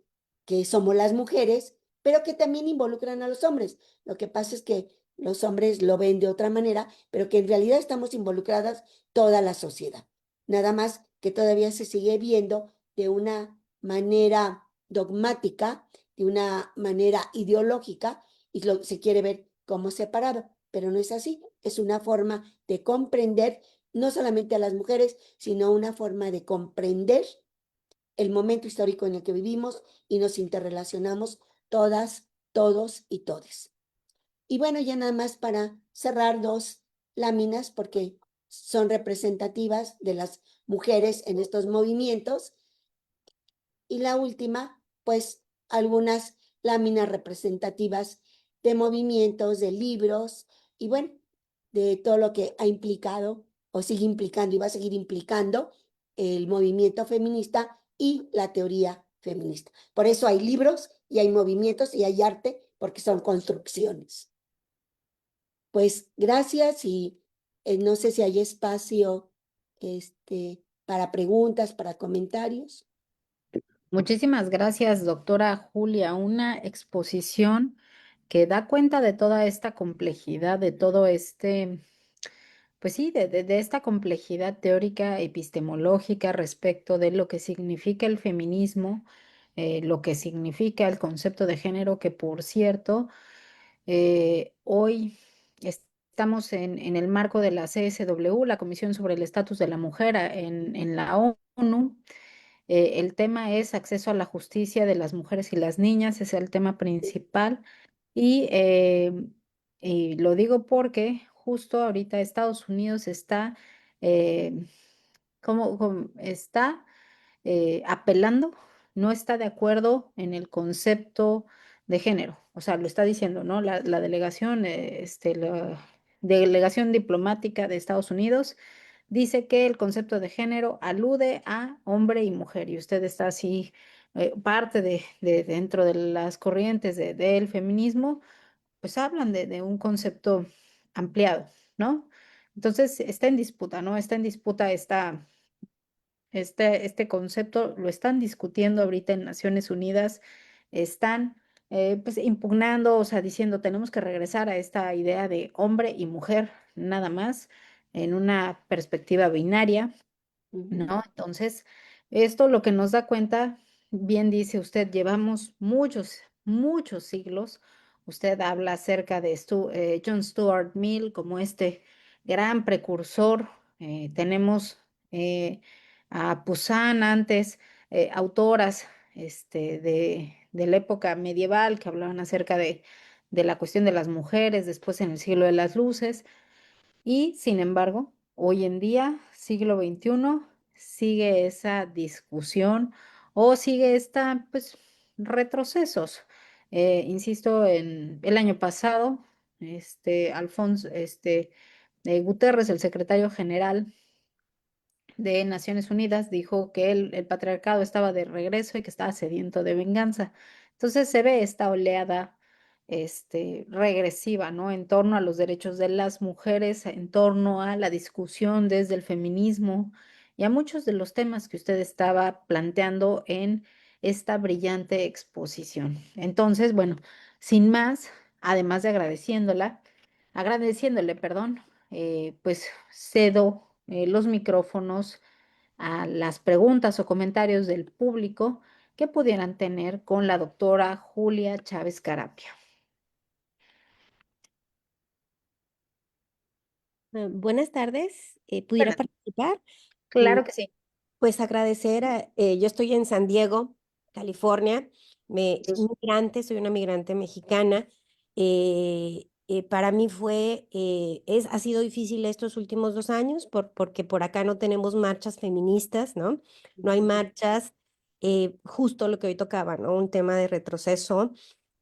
que somos las mujeres, pero que también involucran a los hombres. Lo que pasa es que los hombres lo ven de otra manera, pero que en realidad estamos involucradas toda la sociedad. Nada más que todavía se sigue viendo de una manera dogmática, de una manera ideológica, y se quiere ver como separado, pero no es así. Es una forma de comprender no solamente a las mujeres, sino una forma de comprender el momento histórico en el que vivimos y nos interrelacionamos todas, todos y todes. Y bueno, ya nada más para cerrar dos láminas, porque son representativas de las mujeres en estos movimientos. Y la última, pues algunas láminas representativas de movimientos, de libros y bueno, de todo lo que ha implicado o sigue implicando y va a seguir implicando el movimiento feminista y la teoría feminista. Por eso hay libros y hay movimientos y hay arte, porque son construcciones. Pues gracias y no sé si hay espacio para preguntas, para comentarios. Muchísimas gracias, doctora Julia. Una exposición que da cuenta de toda esta complejidad, de todo este, pues sí, de esta complejidad teórica, epistemológica respecto de lo que significa el feminismo, lo que significa el concepto de género, que por cierto, hoy estamos en el marco de la CSW, la Comisión sobre el Estatus de la Mujer en la ONU. El tema es acceso a la justicia de las mujeres y las niñas, es el tema principal. Y, y lo digo porque justo ahorita Estados Unidos está, eh, está apelando, no está de acuerdo en el concepto de género. O sea, lo está diciendo, ¿no? La delegación, la delegación diplomática de Estados Unidos dice que el concepto de género alude a hombre y mujer, y usted está así, parte de dentro de las corrientes del feminismo, pues hablan de un concepto ampliado, ¿no? Entonces está en disputa, ¿no? Está en disputa este concepto, lo están discutiendo ahorita en Naciones Unidas, están pues impugnando, o sea, diciendo tenemos que regresar a esta idea de hombre y mujer, nada más, en una perspectiva binaria, ¿no? Entonces, esto lo que nos da cuenta, bien dice usted, llevamos muchos siglos. Usted habla acerca de John Stuart Mill como este gran precursor. Tenemos a Poussin antes, autoras de la época medieval que hablaban acerca de la cuestión de las mujeres, después en el siglo de las luces. Y sin embargo, hoy en día, siglo XXI, sigue esa discusión o sigue esta, pues, retrocesos. Insisto, en el año pasado, Alfonso, Guterres, el secretario general de Naciones Unidas, dijo que el patriarcado estaba de regreso y que estaba sediento de venganza. Entonces se ve esta oleada regresiva, ¿no? En torno a los derechos de las mujeres, en torno a la discusión desde el feminismo y a muchos de los temas que usted estaba planteando en esta brillante exposición. Entonces, bueno, sin más, además de agradeciéndole, perdón, pues cedo los micrófonos a las preguntas o comentarios del público que pudieran tener con la doctora Julia Chávez Carapia. Buenas tardes, ¿pudiera Bueno, participar? Mm, claro que sí. Pues agradecer, yo estoy en San Diego, California, Sí. migrante, soy una migrante mexicana, para mí ha sido difícil estos últimos 2 años porque por acá no tenemos marchas feministas, ¿no? No hay marchas, justo lo que hoy tocaba, ¿no? Un tema de retroceso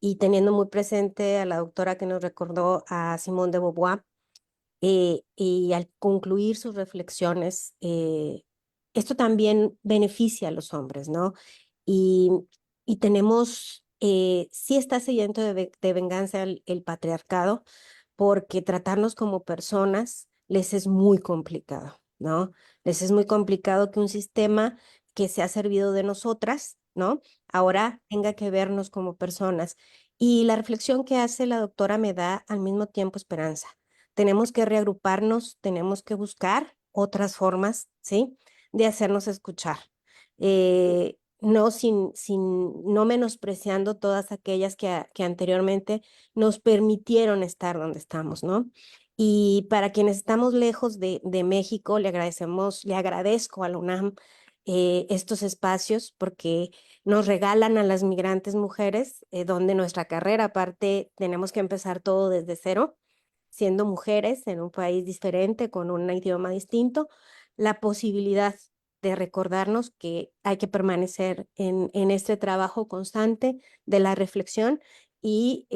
y teniendo muy presente a la doctora que nos recordó a Simone de Beauvoir, y al concluir sus reflexiones, esto también beneficia a los hombres, ¿no? Y, y tenemos, sí está sediento de venganza el patriarcado, porque tratarnos como personas les es muy complicado, ¿no? Les es muy complicado que un sistema que se ha servido de nosotras, ¿no? Ahora tenga que vernos como personas. Y la reflexión que hace la doctora me da al mismo tiempo esperanza. Tenemos que reagruparnos, tenemos que buscar otras formas, ¿sí? De hacernos escuchar. No menospreciando todas aquellas que anteriormente nos permitieron estar donde estamos, ¿no? Y para quienes estamos lejos de México, le agradezco a la UNAM estos espacios porque nos regalan a las migrantes mujeres, donde nuestra carrera, aparte, tenemos que empezar todo desde cero, siendo mujeres en un país diferente, con un idioma distinto, la posibilidad de recordarnos que hay que permanecer en este trabajo constante de la reflexión y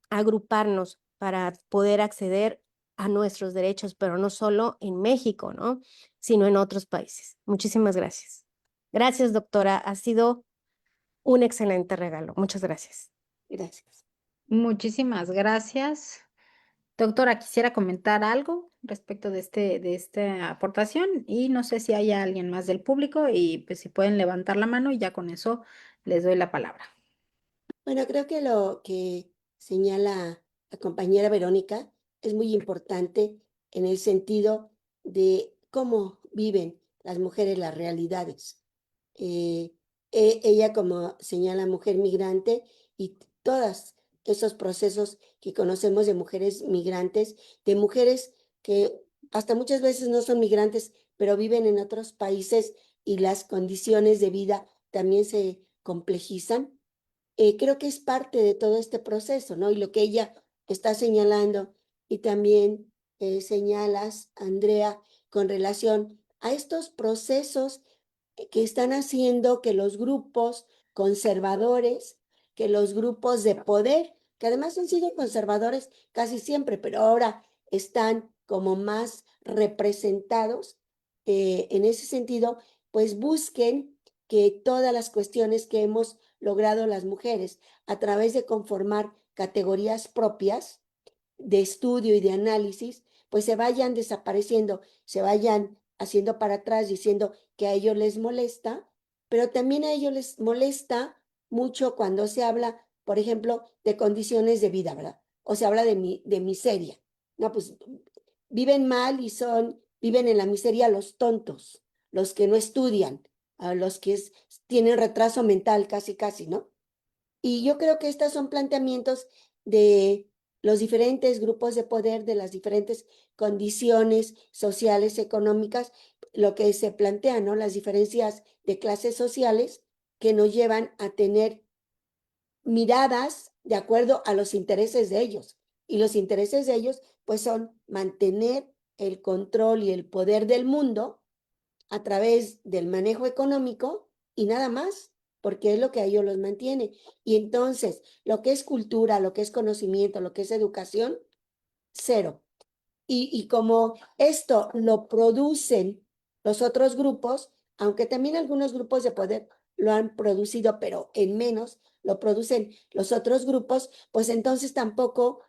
agruparnos para poder acceder a nuestros derechos, pero no solo en México, ¿no? Sino en otros países. Muchísimas gracias. Gracias, doctora. Ha sido un excelente regalo. Muchas gracias. Gracias. Muchísimas gracias. Doctora, quisiera comentar algo respecto de esta aportación y no sé si hay alguien más del público y pues si pueden levantar la mano y ya con eso les doy la palabra. Bueno, creo que lo que señala la compañera Verónica es muy importante en el sentido de cómo viven las mujeres las realidades. Eh, Ella como señala mujer migrante y todos esos procesos que conocemos de mujeres migrantes, de mujeres que hasta muchas veces no son migrantes, pero viven en otros países y las condiciones de vida también se complejizan. Creo que es parte de todo este proceso, ¿no? Y lo que ella está señalando y también señalas, Andrea, con relación a estos procesos que están haciendo que los grupos conservadores, que los grupos de poder, que además han sido conservadores casi siempre, pero ahora están como más representados, en ese sentido, pues busquen que todas las cuestiones que hemos logrado las mujeres a través de conformar categorías propias de estudio y de análisis, pues se vayan desapareciendo, se vayan haciendo para atrás diciendo que a ellos les molesta, pero también a ellos les molesta mucho cuando se habla, por ejemplo, de condiciones de vida, ¿verdad? O se habla de miseria. No, pues viven mal y viven en la miseria los tontos, los que no estudian, a los que tienen retraso mental casi, casi, ¿no? Y yo creo que estos son planteamientos de los diferentes grupos de poder, de las diferentes condiciones sociales, económicas, lo que se plantea, ¿no? Las diferencias de clases sociales que nos llevan a tener miradas de acuerdo a los intereses de ellos. Y los intereses de ellos, pues, son mantener el control y el poder del mundo a través del manejo económico y nada más, porque es lo que a ellos los mantiene. Y entonces, lo que es cultura, lo que es conocimiento, lo que es educación, cero. Y como esto lo producen los otros grupos, aunque también algunos grupos de poder lo han producido, pero en menos, lo producen los otros grupos, pues entonces tampoco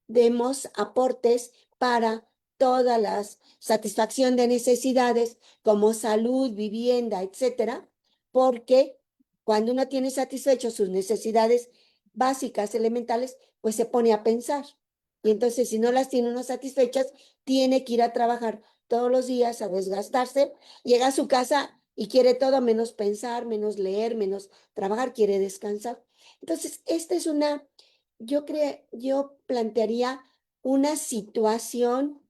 demos aportes para toda la satisfacción de necesidades como salud, vivienda, etcétera, porque cuando uno tiene satisfechos sus necesidades básicas, elementales, pues se pone a pensar. Y entonces, si no las tiene uno satisfechas, tiene que ir a trabajar todos los días, a desgastarse, llega a su casa y quiere todo menos pensar, menos leer, menos trabajar, quiere descansar. Entonces, esta es yo plantearía una situación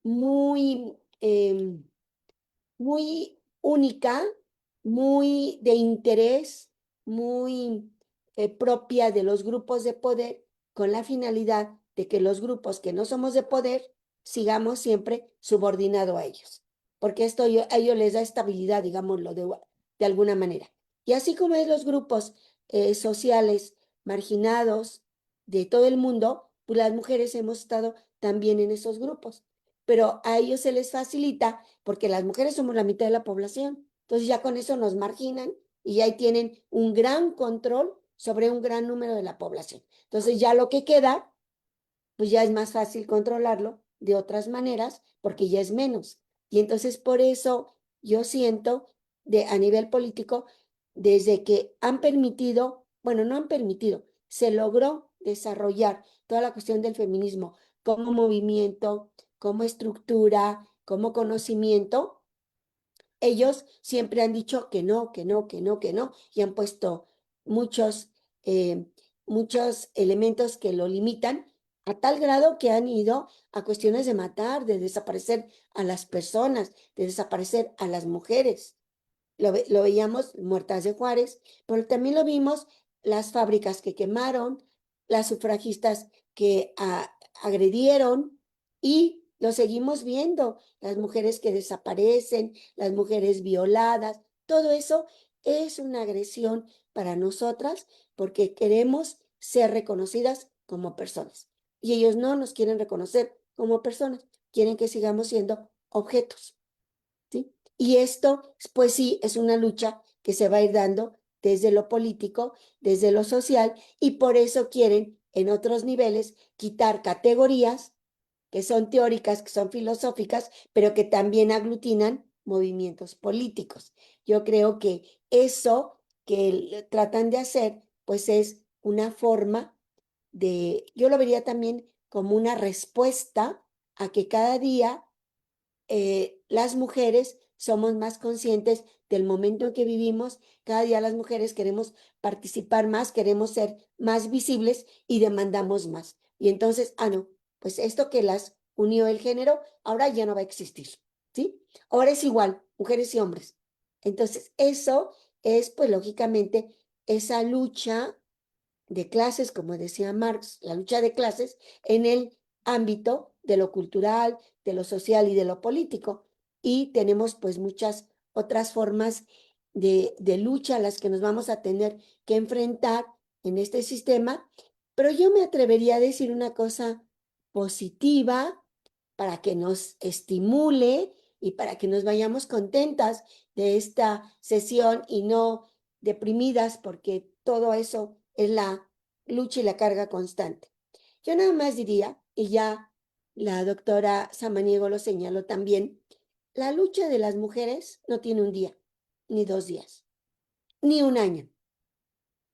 muy, muy única, muy de interés, muy propia de los grupos de poder, con la finalidad de que los grupos que no somos de poder sigamos siempre subordinado a ellos, porque esto a ellos les da estabilidad, digámoslo de alguna manera. Y así como es los grupos sociales marginados de todo el mundo, pues las mujeres hemos estado también en esos grupos, pero a ellos se les facilita porque las mujeres somos la mitad de la población, entonces ya con eso nos marginan y ya ahí tienen un gran control sobre un gran número de la población. Entonces ya lo que queda, pues ya es más fácil controlarlo de otras maneras porque ya es menos. Y entonces por eso yo siento a nivel político, desde que han permitido, bueno, no han permitido, se logró desarrollar toda la cuestión del feminismo como movimiento, como estructura, como conocimiento. Ellos siempre han dicho que no, que no, que no, que no, y han puesto muchos, eh, muchos elementos que lo limitan a tal grado que han ido a cuestiones de matar, de desaparecer a las personas, de desaparecer a las mujeres. Lo veíamos muertas de Juárez, pero también lo vimos las fábricas que quemaron, las sufragistas que agredieron y lo seguimos viendo, las mujeres que desaparecen, las mujeres violadas, todo eso es una agresión para nosotras porque queremos ser reconocidas como personas y ellos no nos quieren reconocer como personas, quieren que sigamos siendo objetos. ¿Sí? Y esto, pues sí, es una lucha que se va a ir dando desde lo político, desde lo social, y por eso quieren en otros niveles quitar categorías que son teóricas, que son filosóficas, pero que también aglutinan movimientos políticos. Yo creo que eso que tratan de hacer, pues es una forma yo lo vería también como una respuesta a que cada día las mujeres somos más conscientes del momento en que vivimos. Cada día las mujeres queremos participar más, queremos ser más visibles y demandamos más. Y entonces, no, pues esto que las unió el género, ahora ya no va a existir, ¿sí? Ahora es igual, mujeres y hombres. Entonces, eso es, pues, lógicamente, esa lucha de clases, como decía Marx, la lucha de clases en el ámbito de lo cultural, de lo social y de lo político. Y tenemos pues muchas otras formas de lucha a las que nos vamos a tener que enfrentar en este sistema, pero yo me atrevería a decir una cosa positiva para que nos estimule y para que nos vayamos contentas de esta sesión y no deprimidas porque todo eso es la lucha y la carga constante. Yo nada más diría, y ya la doctora Samaniego lo señaló también, la lucha de las mujeres no tiene un día, ni 2 días, ni un año,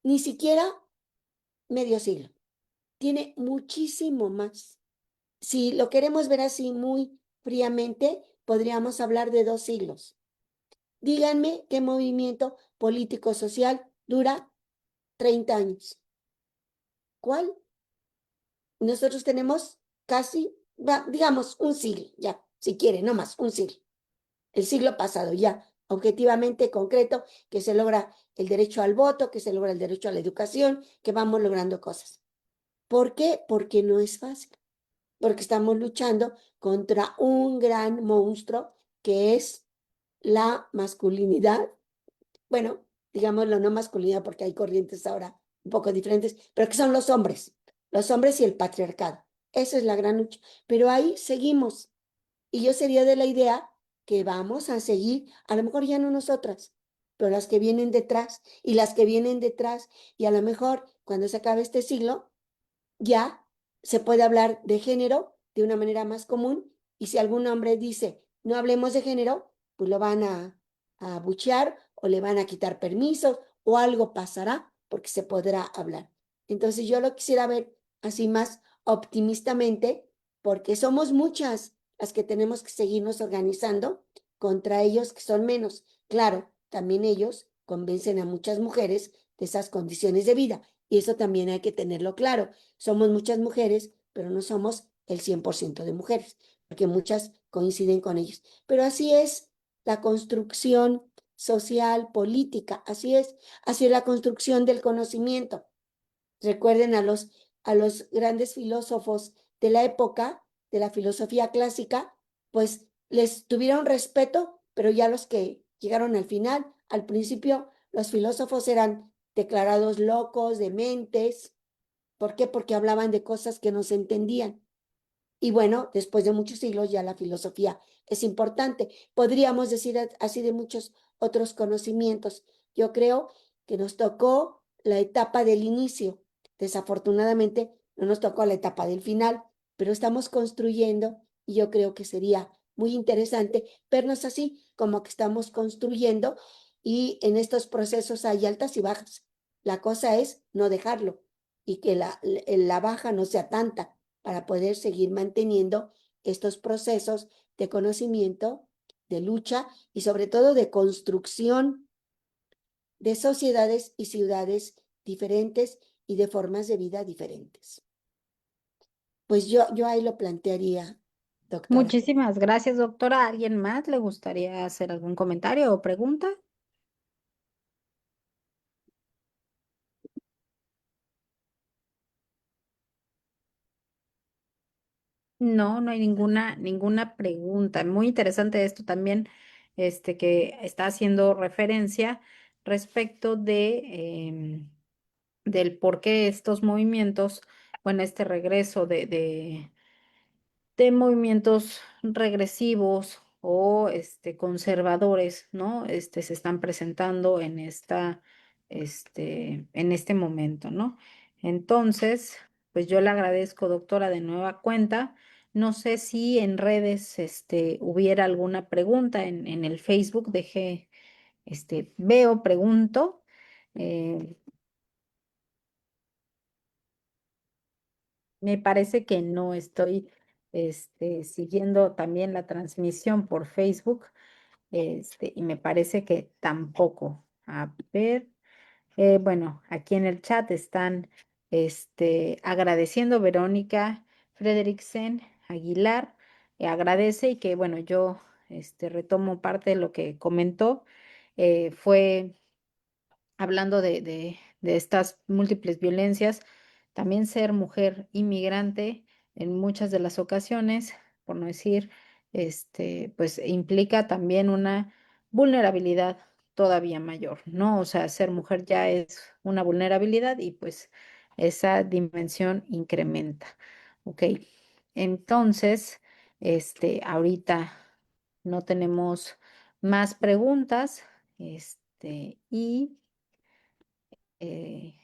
ni siquiera medio siglo. Tiene muchísimo más. Si lo queremos ver así muy fríamente, podríamos hablar de 2 siglos. Díganme qué movimiento político-social dura 30 años. ¿Cuál? Nosotros tenemos casi, digamos, un siglo, ya, si quiere, no más, un siglo. El siglo pasado, ya, objetivamente concreto, que se logra el derecho al voto, que se logra el derecho a la educación, que vamos logrando cosas. ¿Por qué? Porque no es fácil. Porque estamos luchando contra un gran monstruo que es la masculinidad. Bueno, digámoslo, no masculinidad porque hay corrientes ahora un poco diferentes, pero que son los hombres y el patriarcado. Esa es la gran lucha. Pero ahí seguimos. Y yo sería de la idea que vamos a seguir, a lo mejor ya no nosotras, pero las que vienen detrás y las que vienen detrás, y a lo mejor cuando se acabe este siglo, ya se puede hablar de género de una manera más común, y si algún hombre dice, no hablemos de género, pues lo van a abuchear o le van a quitar permisos o algo pasará porque se podrá hablar. Entonces yo lo quisiera ver así más optimistamente porque somos muchas las que tenemos que seguirnos organizando contra ellos que son menos. Claro, también ellos convencen a muchas mujeres de esas condiciones de vida y eso también hay que tenerlo claro. Somos muchas mujeres, pero no somos el 100% de mujeres, porque muchas coinciden con ellos. Pero así es la construcción social, política, así es la construcción del conocimiento. Recuerden a los a los grandes filósofos de la época, de la filosofía clásica, pues les tuvieron respeto, pero ya los que llegaron al final, al principio, los filósofos eran declarados locos, dementes. ¿Por qué? Porque hablaban de cosas que no se entendían. Y bueno, después de muchos siglos ya la filosofía es importante. Podríamos decir así de muchos otros conocimientos. Yo creo que nos tocó la etapa del inicio. Desafortunadamente no nos tocó la etapa del final, pero estamos construyendo y yo creo que sería muy interesante vernos así, como que estamos construyendo y en estos procesos hay altas y bajas. La cosa es no dejarlo y que la baja no sea tanta para poder seguir manteniendo estos procesos de conocimiento, de lucha y sobre todo de construcción de sociedades y ciudades diferentes y de formas de vida diferentes. Pues yo ahí lo plantearía, doctora. Muchísimas gracias, doctora. ¿Alguien más le gustaría hacer algún comentario o pregunta? No, no hay ninguna pregunta. Muy interesante esto también, que está haciendo referencia respecto del por qué estos movimientos, bueno, este regreso de movimientos regresivos o conservadores, ¿no? Se están presentando en este momento, ¿no? Entonces, pues yo le agradezco, doctora, de nueva cuenta. No sé si en redes, hubiera alguna pregunta en el Facebook, veo, pregunto. eh, Me parece que no estoy, siguiendo también la transmisión por Facebook, y me parece que tampoco. A ver, bueno, aquí en el chat están, agradeciendo Verónica Frederiksen Aguilar, agradece y que, bueno, yo, retomo parte de lo que comentó, fue hablando de estas múltiples violencias, también ser mujer inmigrante en muchas de las ocasiones, por no decir, pues implica también una vulnerabilidad todavía mayor, ¿no? O sea, ser mujer ya es una vulnerabilidad y pues esa dimensión incrementa, ¿ok? Entonces, ahorita no tenemos más preguntas, y eh,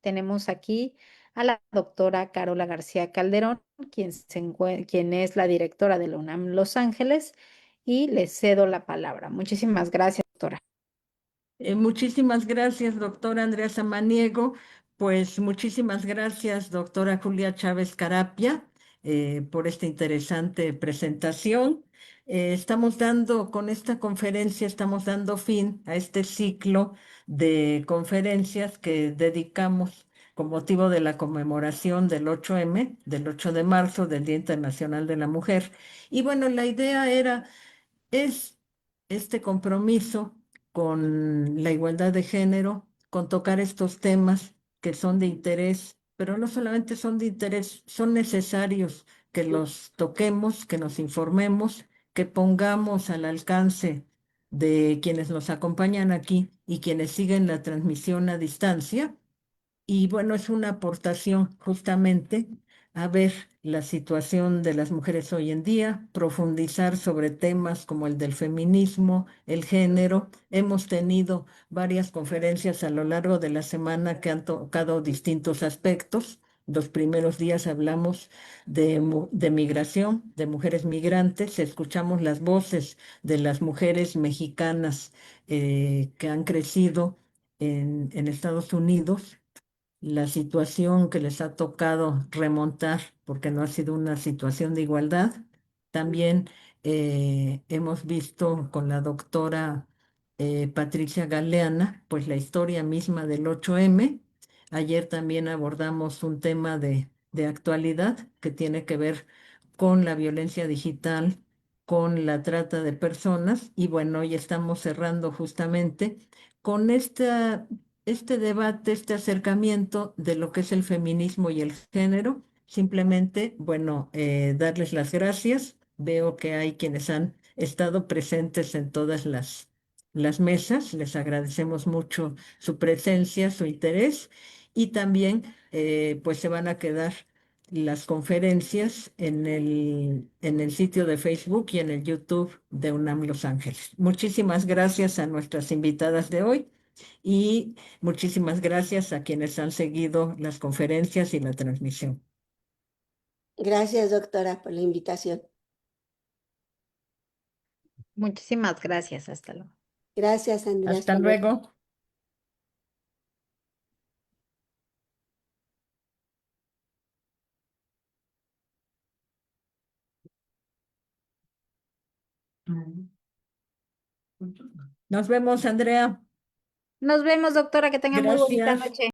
tenemos aquí a la doctora Carola García Calderón, quien es la directora de la UNAM Los Ángeles, y le cedo la palabra. Muchísimas gracias, doctora. Muchísimas gracias, doctora Andrea Samaniego. Pues muchísimas gracias, doctora Julia Chávez Carapia, por esta interesante presentación. Con esta conferencia, estamos dando fin a este ciclo de conferencias que dedicamos con motivo de la conmemoración del 8M, del 8 de marzo, del Día Internacional de la Mujer. Y bueno, la idea es este compromiso con la igualdad de género, con tocar estos temas que son de interés, pero no solamente son de interés, son necesarios que los toquemos, que nos informemos, que pongamos al alcance de quienes nos acompañan aquí y quienes siguen la transmisión a distancia. Y bueno, es una aportación justamente a ver la situación de las mujeres hoy en día, profundizar sobre temas como el del feminismo, el género. Hemos tenido varias conferencias a lo largo de la semana que han tocado distintos aspectos. Los primeros días hablamos de migración, de mujeres migrantes, escuchamos las voces de las mujeres mexicanas que han crecido en Estados Unidos, la situación que les ha tocado remontar, porque no ha sido una situación de igualdad. También hemos visto con la doctora Patricia Galeana, pues la historia misma del 8M. Ayer también abordamos un tema de actualidad que tiene que ver con la violencia digital, con la trata de personas. Y bueno, hoy estamos cerrando justamente con esta este debate, este acercamiento de lo que es el feminismo y el género. Simplemente, bueno, darles las gracias. Veo que hay quienes han estado presentes en todas las mesas. Les agradecemos mucho su presencia, su interés y también pues se van a quedar las conferencias en el sitio de Facebook y en el YouTube de UNAM Los Ángeles. Muchísimas gracias a nuestras invitadas de hoy y muchísimas gracias a quienes han seguido las conferencias y la transmisión. Gracias, doctora, por la invitación. Muchísimas gracias. Hasta luego. Gracias, Andrea. Hasta luego. Nos vemos, Andrea. Nos vemos, doctora. Que tenga muy bonita Gracias. noche.